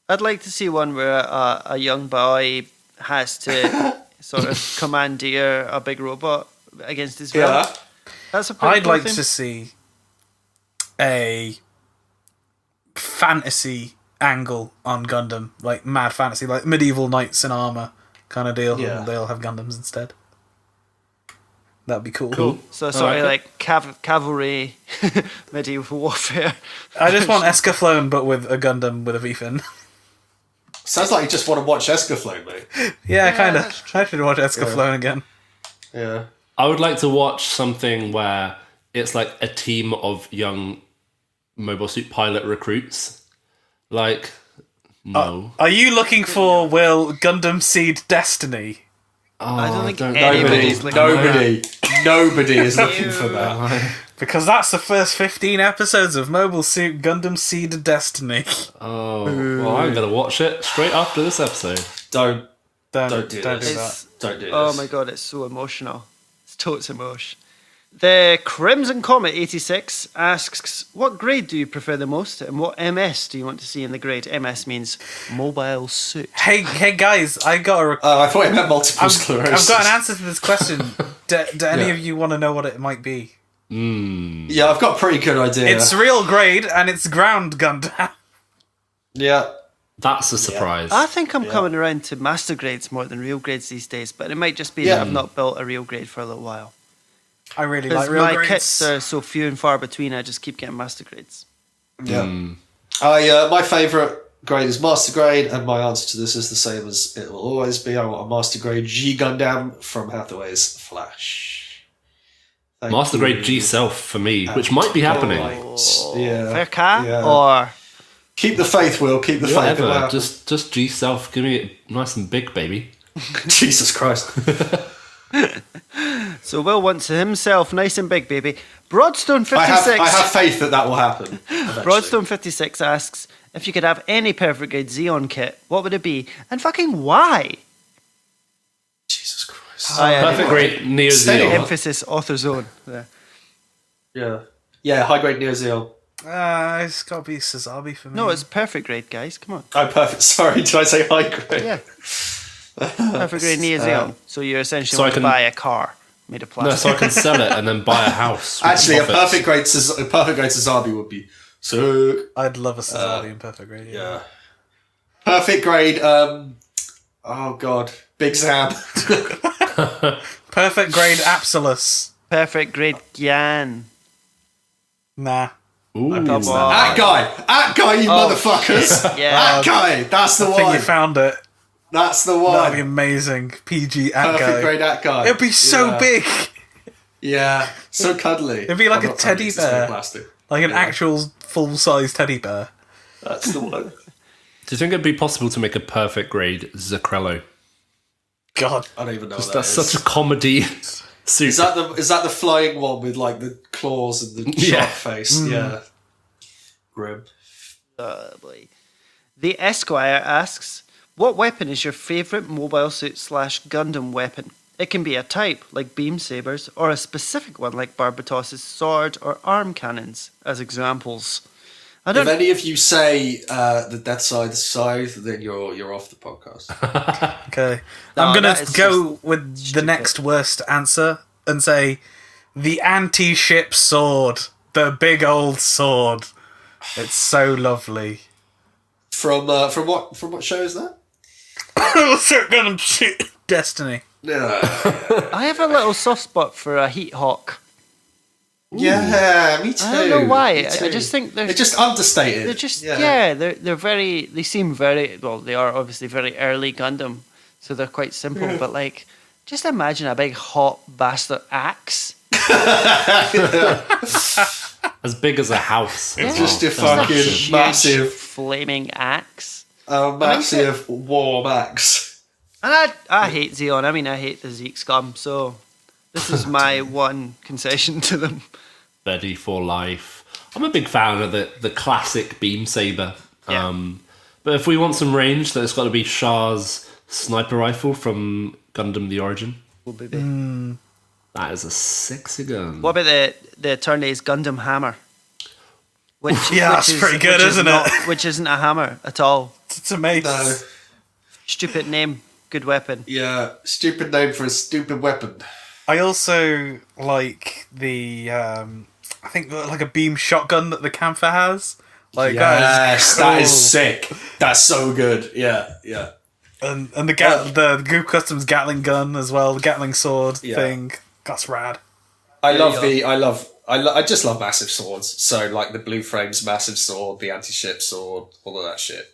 I'd like to see one where a young boy has to sort of commandeer a big robot against his will. Yeah. That's a pretty I'd cool like thing. to see a fantasy angle on Gundam, like mad fantasy, like medieval knights in armor kind of deal. Yeah. And they'll have Gundams instead. That'd be cool. Cool. So sort of like cavalry, medieval warfare. I just want Escaflowne, but with a Gundam with a V-fin. Sounds like you just want to watch Escaflowne, mate. Yeah, kind of. that's I should watch Escaflowne again. Yeah. I would like to watch something where it's like a team of young Mobile Suit Pilot recruits. Like, no. Are you looking for Gundam Seed Destiny? I don't think don't- anybody's looking Nobody is looking for that. Because that's the first 15 episodes of Mobile Suit Gundam Seed Destiny. Oh, well, I'm going to watch it straight after this episode. Don't Don't do do this. that. Don't do this. Oh my god, it's so emotional. It's totes emotion. The Crimson Comet 86 asks, what grade do you prefer the most and what MS do you want to see in the grade? MS means mobile suit. Hey guys, I got a. I thought it meant multiple I've sclerosis. got an answer to this question. Do any Yeah. of you want to know what it might be? Yeah, I've got a pretty good idea. It's real grade and it's ground Gundam. Yeah. That's a surprise. I think I'm coming around to master grades more than real grades these days, but it might just be that I've not built a real grade for a little while. I really Because like real my grades. kits are so few and far between, I just keep getting master grades. Yeah. My favourite grade is master grade, and my answer to this is the same as it will always be. I want a master grade G Gundam from Hathaway's Flash. Thank Master you. grade G Self for me, which might be happening. Yeah. Fair car Yeah. or Keep the faith, Will. Keep the faith. Whatever, It'll happen. just G Self. Give me it nice and big, baby. Jesus Christ. so Will wants himself nice and big, baby. Broadstone 56. I have faith that will happen. eventually. Broadstone 56 asks if you could have any perfect grade Xeon kit, what would it be, and fucking why? Jesus Christ. Perfect grade Neo Steady. Zeo. Emphasis author zone. There. Yeah. Yeah, high grade Neo Zeal. It's got to be Sazabi for me. No, it's perfect grade, guys. Come on. Oh, perfect. Sorry, did I say high grade? Yeah. Perfect grade Neo Xeon. So you're essentially So I want to can- buy a car made of No, plastic. so I can sell it and then buy a house. with Actually, a profits. perfect grade Sazabi would be sick. I'd love a Sazabi in perfect grade. Yeah. Perfect grade, oh god. Big Zam. Perfect grade Absolus. Perfect grade Gyan. Nah. Ooh. Come on. That guy, you motherfuckers. Yeah. That guy, that's the I think one. you found it. That's the That'd be one. amazing. PG at Perfect guy. grade that guy. It'd be so Yeah. big. Yeah, so cuddly. It'd be like I'm a not teddy cuddly, it's just bear. plastic. Like an actual full-size teddy bear. That's the one. Do you think it'd be possible to make a perfect grade Zacrello? God. I don't even know what that That's is. such a comedy suit. Is that the flying one with like the claws and the Yeah. shark face? Yeah. Grim. Boy. The Esquire asks, what weapon is your favourite mobile suit / Gundam weapon? It can be a type, like beam sabers, or a specific one, like Barbatos's sword or arm cannons, as examples. I If don't. any of you say the Death Scythe, then you're off the podcast. Okay. No, I'm going that is to go just with the stupid. next worst answer and say the anti-ship sword. The big old sword. It's so lovely. From what show is that? Destiny. Yeah. I have a little soft spot for a Heat Hawk. Yeah, me too. I don't know why. Me I too. just think they're just understated. They're just they're very. They seem very well. They are obviously very early Gundam, so they're quite simple. But like, just imagine a big hot bastard axe. As big as a house. It's as just well. a That's fucking huge. Huge massive, flaming axe. massive war max. And I hate Xeon. I mean, I hate the Zeke scum. So This is my one concession to them. Ready for life. I'm a big fan of the classic beam saber. Yeah. But if we want some range, then it's got to be Shah's sniper rifle from Gundam: The Origin. Oh, baby. That is a sexy gun. What about the Turn-A's Gundam hammer? Which that's pretty good, isn't it? Which isn't a hammer at all. It's amazing. No. Stupid name, good weapon. Yeah, stupid name for a stupid weapon. I also like the I think like a beam shotgun that the Camphor has. Like Yes, that that is is cool. sick. That's so good. Yeah. And the Group Customs Gatling gun as well, the Gatling sword Yeah. thing. That's rad. I just love massive swords. So like the Blue Frame's massive sword, the anti-ship sword, all of that shit.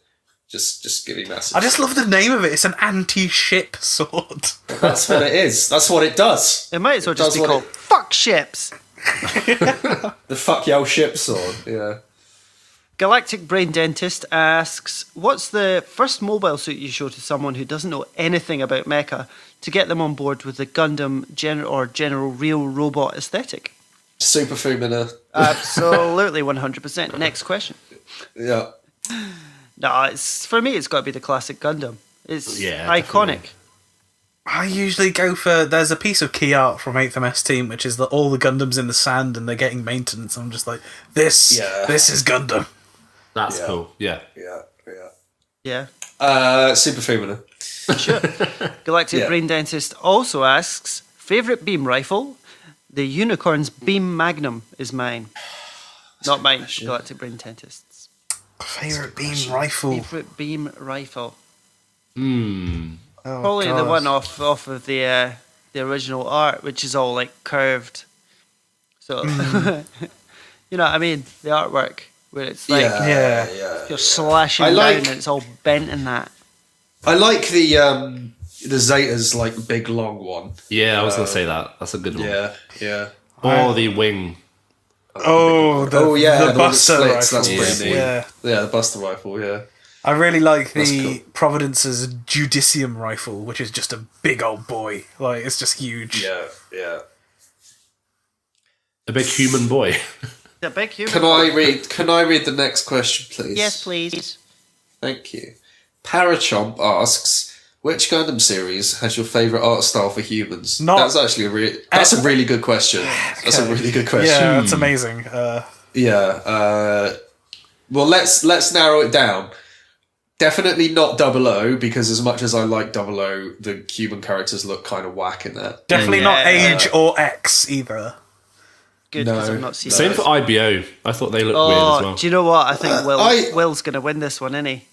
Just give me massive. I just love the name of it. It's an anti-ship sword. That's what it is. That's what it does. It might as well just does be what called Fuck Ships. The fuck yo ship sword. Yeah. Galactic Brain Dentist asks, what's the first mobile suit you show to someone who doesn't know anything about mecha to get them on board with the Gundam general real robot aesthetic? Super Fumina. Absolutely, 100%. Next question. Yeah. No, for me, it's got to be the classic Gundam. It's iconic. Definitely. I usually go for... There's a piece of key art from 8th MS Team, which is all the Gundams in the sand and they're getting maintenance. I'm just like, this is Gundam. That's cool. Yeah. Yeah. Super Fumina. Sure. Galactic Brain Dentist also asks, favourite beam rifle? The Unicorn's Beam Magnum is mine. Not mine, Galactic Brain Dentist's. Favourite beam rifle? Favourite beam rifle? Oh, Probably the one off of the original art, which is all like curved. So, you know what I mean? The artwork, where it's like you're slashing down and it's all bent in that. I like the Zeta's like big long one. Yeah, I was going to say that. That's a good one. Yeah. Or the wing. The the Buster splits, rifle. that's pretty neat. Yeah. Yeah, the Buster rifle, yeah. I really like That's the cool. Providence's Judicium rifle, which is just a big old boy. Like, it's just huge. Yeah. A big human boy. The big human. Can I read the next question, please? Yes, please. Thank you. Parachomp asks, which Gundam series has your favourite art style for humans? That's actually a really good question. That's a really good question. Yeah, that's amazing. Well, let's narrow it down. Definitely not 00, because as much as I like 00, the human characters look kind of whack in that. Definitely not Age or X either. Good, because I've not seen Same it. for IBO. I thought they looked weird as well. Do you know what? I think Will's going to win this one, isn't he?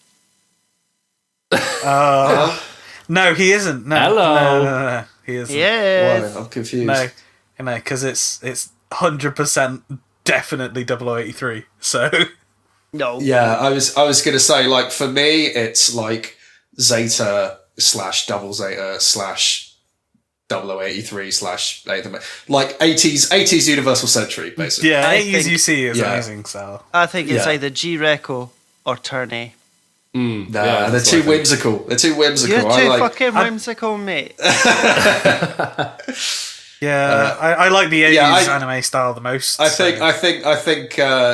No, he isn't. No, Hello. No, he isn't. Yes. Why? I'm confused. No, because it's 100% definitely 0083. So No. Yeah, I was gonna say, like, for me, it's like Zeta / double Zeta / 0083 / like 80s Universal Century, basically. yeah, I 80s think- UC is Yeah. amazing. So I think it's Yeah. either G-Reco or Turn-A. They're that's too what I think. whimsical. They're too whimsical. You're I too like, fucking whimsical, mate. yeah, I like the 80s yeah, anime style the most. I think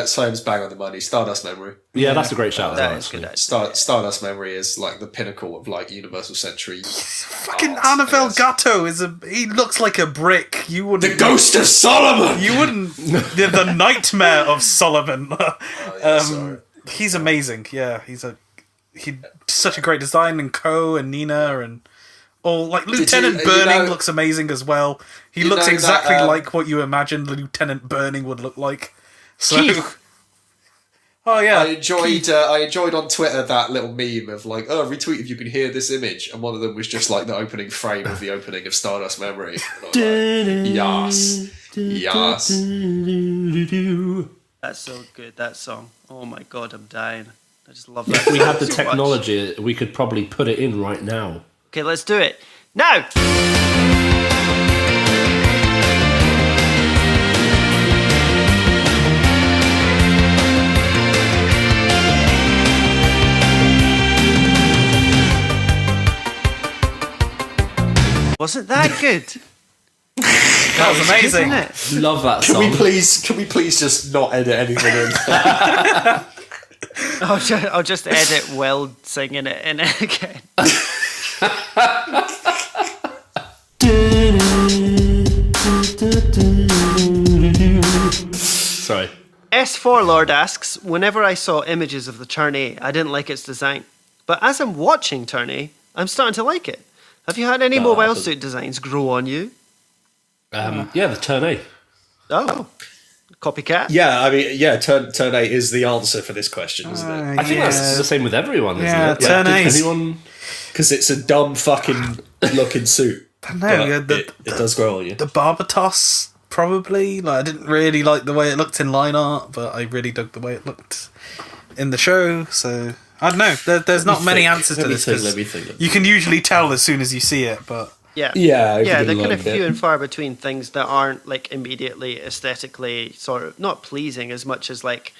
Slam's bang on the money. Stardust Memory. Yeah, that's a great shout. That as is well, good, actually. actually. Stardust Memory is like the pinnacle of like Universal Century. fucking art, I Annabelle guess. Gatto he looks like a brick. You wouldn't. The Ghost of Solomon. You wouldn't. The nightmare of Solomon. Sorry. He's amazing. Yeah, he's such a great design, and Ko and Nina and all like Lieutenant Burning looks amazing as well. He looks know exactly that, like what you imagined Lieutenant Burning would look like. So, Keith. oh yeah, I enjoyed on Twitter that little meme of like, oh, retweet if you can hear this image, and one of them was just like the opening frame of the opening of Stardust Memory. And I was like, yes. That's so good, that song. Oh my god, I'm dying. I just love that. If we had the so much. technology, we could probably put it in right now. Okay, let's do it. Now! Wasn't that good? That was amazing. Isn't it? Love that Can song. we please just not edit anything in? I'll just edit Will singing it in it again. Sorry. S4 Lord asks, whenever I saw images of the Turn A, I didn't like its design. But as I'm watching Turn A, I'm starting to like it. Have you had any mobile suit designs grow on you? Yeah, the Turn A. Oh, copycat? Yeah, I mean, yeah, turn 8 is the answer for this question, isn't it? I think that's the same with everyone, isn't Yeah, it? Turn A. Anyone? Because it's a dumb fucking looking suit. No, But it does grow on you. the Barbatos, probably. Like, I didn't really like the way it looked in line art, but I really dug the way it looked in the show. So I don't know. There's not many answers to this. Let me think. You can usually tell as soon as you see it, but Yeah. Yeah, if you Yeah, didn't they're kind of like it. few and far between things that aren't like immediately aesthetically sort of not pleasing as much as like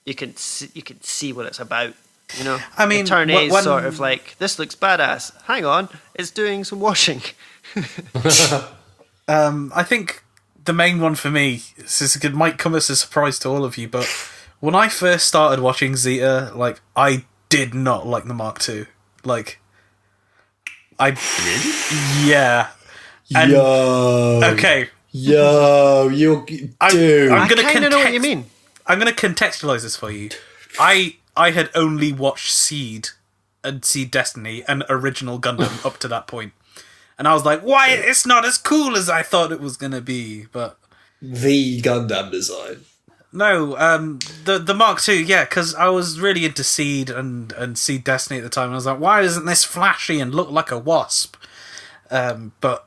you can see what it's about. You know, I mean, the Turn A is when- sort of like this looks badass. Hang on, it's doing some washing. I think the main one for me, it might come as a surprise to all of you, but when I first started watching Zeta, like, I did not like the Mark II. Like, yeah. And- Yo. Okay. Yo, dude. I'm I gonna kind of know what you mean. I'm going to contextualize this for you. I had only watched Seed and Seed Destiny and original Gundam up to that point. And I was like, why? It's not as cool as I thought it was going to be. But The Gundam design. no, the Mark II, yeah, because I was really into Seed and Seed Destiny at the time. And I was like, why isn't this flashy and look like a wasp? But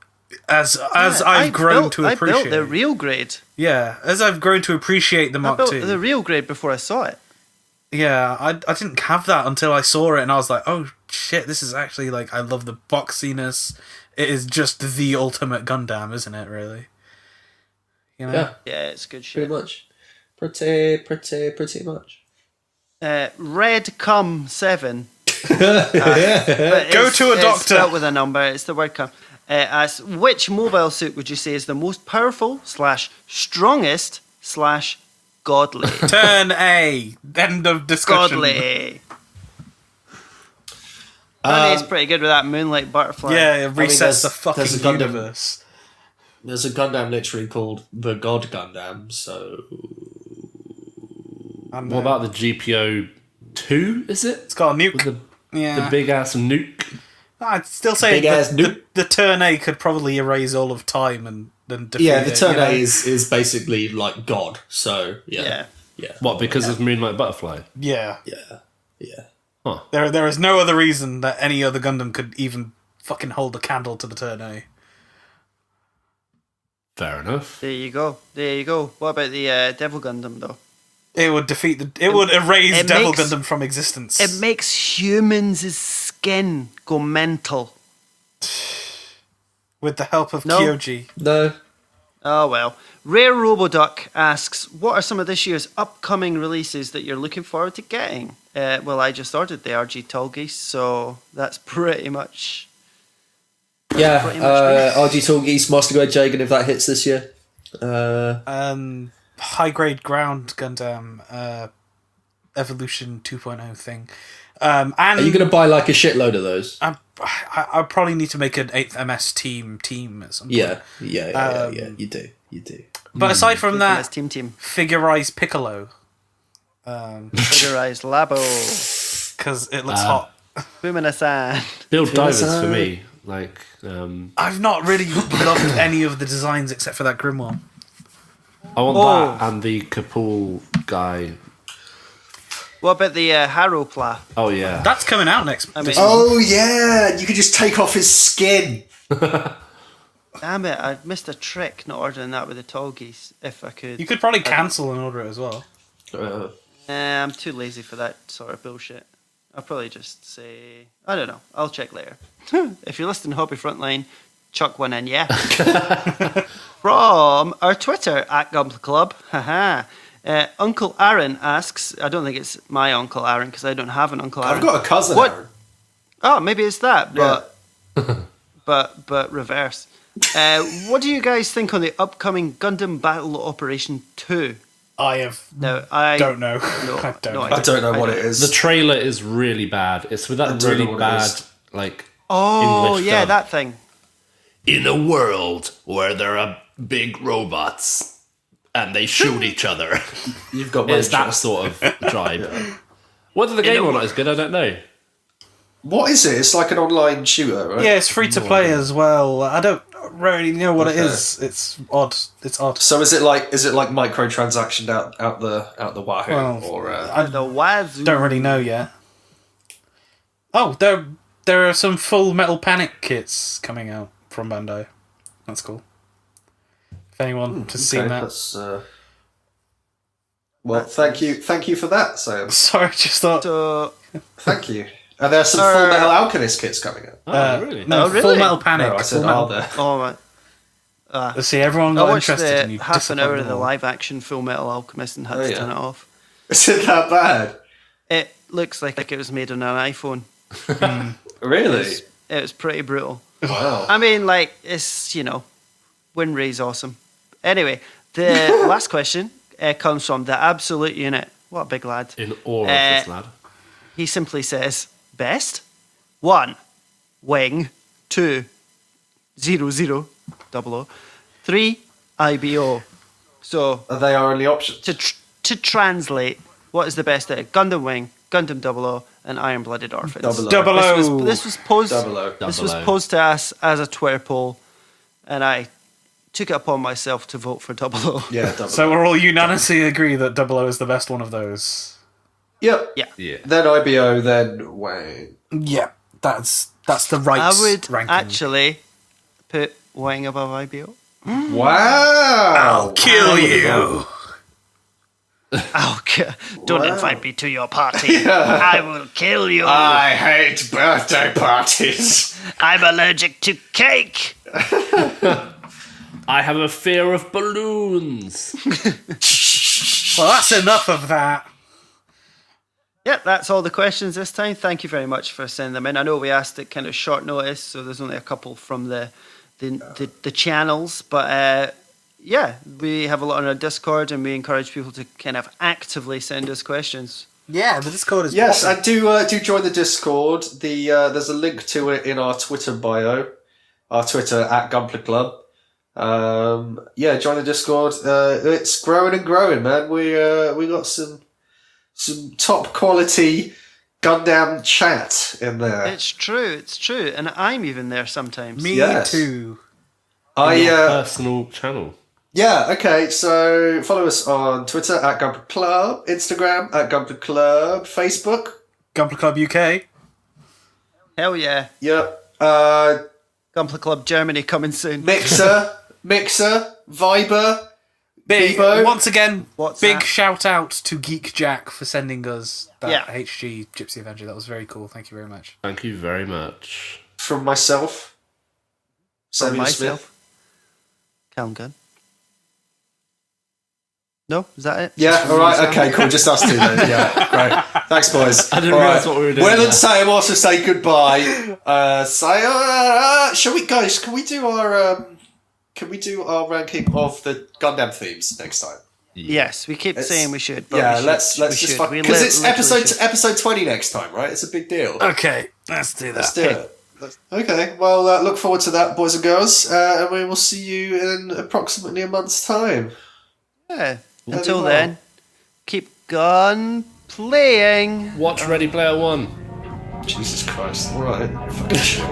as I've grown to appreciate, I built the real grade. yeah, as I've grown to appreciate the I Mark built II, the real grade before I saw it. yeah, I didn't have that until I saw it, and I was like, oh shit, this is actually like, I love the boxiness. It is just the ultimate Gundam, isn't it? Really, you know? Yeah, Yeah, it's good shit. pretty much. Pretty much. Red Cum 7. Go to a doctor. It's spelled with a number. It's the word cum. As which mobile suit would you say is the most powerful / strongest / godly? Turn A. End of discussion. Godly. Honey's pretty good with that moonlight butterfly. Yeah, it resets there's- the fucking there's a Gundam- universe. There's a Gundam literally called the God Gundam, so... What about the GPO 2, is it? It's got a nuke. With yeah. the big ass nuke? I'd still say Big ass nuke. the Turn A could probably erase all of time and then defeat Yeah, the it, Turn you know? A is basically like God, so Yeah. yeah. What, because of Moonlight Butterfly? Yeah. Yeah. Huh. There is no other reason that any other Gundam could even fucking hold a candle to the Turn A. Fair enough. There you go. What about the Devil Gundam though? It would defeat it would erase it Devil makes- Gundam from existence. It makes humans' skin go mental. With the help of No. Kyoji. No. Oh well. Rare Roboduck asks, what are some of this year's upcoming releases that you're looking forward to getting? Well, I just ordered the RG Tallgeese, so that's pretty much... Yeah, Pretty much RG Tallgeese, Master Grade Jagan, if that hits this year. High grade ground Gundam Evolution 2.0 thing. And Are you going to buy like a shitload of those? I probably need to make an 8th MS team at some point. Yeah. You do. But aside from That's that, Team. figurize Piccolo. Figurized Labo. Because it looks hot. Boominasan. Build divers so- for me. Like, I've not really loved any of the designs except for that Grimoire. I want Oh. that and the Kapul guy. What about the Haropla? Oh, yeah. That's coming out next I mean- this month. Oh, yeah! You could just take off his skin! Damn it, I missed a trick not ordering that with the Tallgeese, if I could. You could probably cancel and order it as well. I'm too lazy for that sort of bullshit. I'll probably just say... I don't know. I'll check later. If you're listening to Hobby Frontline, chuck one in, yeah. From our Twitter, @Gunpla Club. Haha. Uncle Aaron asks... I don't think it's my Uncle Aaron, because I don't have an Uncle Aaron. I've got a cousin, What? Aaron. Oh, maybe it's that, Yeah. but... but reverse. What do you guys think on the upcoming Gundam Battle Operation 2? I have. No, I don't know. No, I don't know. I don't know what it is. The trailer is really bad. It's with that really bad, like, English yeah, dub. that thing. In a world where there are big robots and they shoot each other. You've got my It's that interest. sort of drive. Whether the game or not is good, I don't know. What is it? It's like an online shooter, right? Yeah, it's free to play as well. I don't really know what it is. It's odd. So is it like microtransactioned out the wahoo, Well, or The Wazoo. Don't really know yet. Oh, there are some Full Metal Panic kits coming out from Bandai. That's cool. If anyone has seen that. That's, well, thank you for that, Sam. Sorry, just thought. So, Thank you. Are there some Full Metal Alchemist kits coming out? Oh, really? No, Oh, really? Full Metal Panic. No, I said, Full Metal- are there? oh my. Let's see, everyone I got watched interested and the you half an hour of the disappointed live action Full Metal Alchemist and had to turn it off. Is it that bad? It looks like it was made on an iPhone. Really? It was pretty brutal. Wow. I mean, like, it's, Winray's awesome. Anyway, the last question comes from the Absolute Unit. What a big lad. In awe of this lad. He simply says, best? 1, wing. 2, 00, 00. 3, IBO. So, Are they our only options? to translate, what is the best there? Gundam Wing, Gundam 00, and Iron Blooded Orphans. Double O. This was posed. Double O. This was posed to us as a Twitter poll, and I took it upon myself to vote for 00. Yeah, double So O. we're all unanimously agree that Double O is the best one of those. Yep. Yeah. Yeah. Then IBO, then Wang. Yeah, that's the right I would ranking. actually put Wing above IBO. Wow. Kill you. Oh, don't invite me to your party. I will kill you. I hate birthday parties. I'm allergic to cake. I have a fear of balloons. Well, that's enough of that. Yep, that's all the questions this time. Thank you very much for sending them in. I know we asked at kind of short notice, so there's only a couple from the channels, but yeah, we have a lot on our Discord, and we encourage people to kind of actively send us questions. Yeah, the Discord is Yes, popping. and do join the Discord. There's a link to it in our Twitter bio, our Twitter at Gunpla Club. Yeah, join the Discord. It's growing and growing, man. We got some top quality Gundam chat in there. It's true, and I'm even there sometimes. Me Yes. too. Personal channel. Yeah, okay, so follow us on Twitter at Gunpla Club, Instagram at Gunpla Club, Facebook. Gunpla Club UK. Hell yeah. Yep. Gunpla Club Germany coming soon. Mixer, Viber. Big, Bebo. once again, What's big that? shout out to Geek Jack for sending us that Yeah. HG Gypsy Avenger. That was very cool. Thank you very much. Thank you very much. From myself, For Samuel myself. Smith. Callum Gunn. No? Is that it? Yeah, Just all right, from okay, cool. Just us two then. Yeah, great. Thanks, boys. I didn't All realise what we were doing Will there. and Sam also say goodbye. Shall we, guys? Can we do our ranking of the Gundam themes next time? Yes, we keep saying we should. But Yeah, we should. let's We just should. We because it's literally should. episode 20 next time, right? It's a big deal. Okay, let's do that. Let's do it. Okay, well, look forward to that, boys and girls, and we will see you in approximately a month's time. Yeah. Very Until well. then, keep gun playing. Watch Ready Player One. Jesus Christ! All right, fucking shit.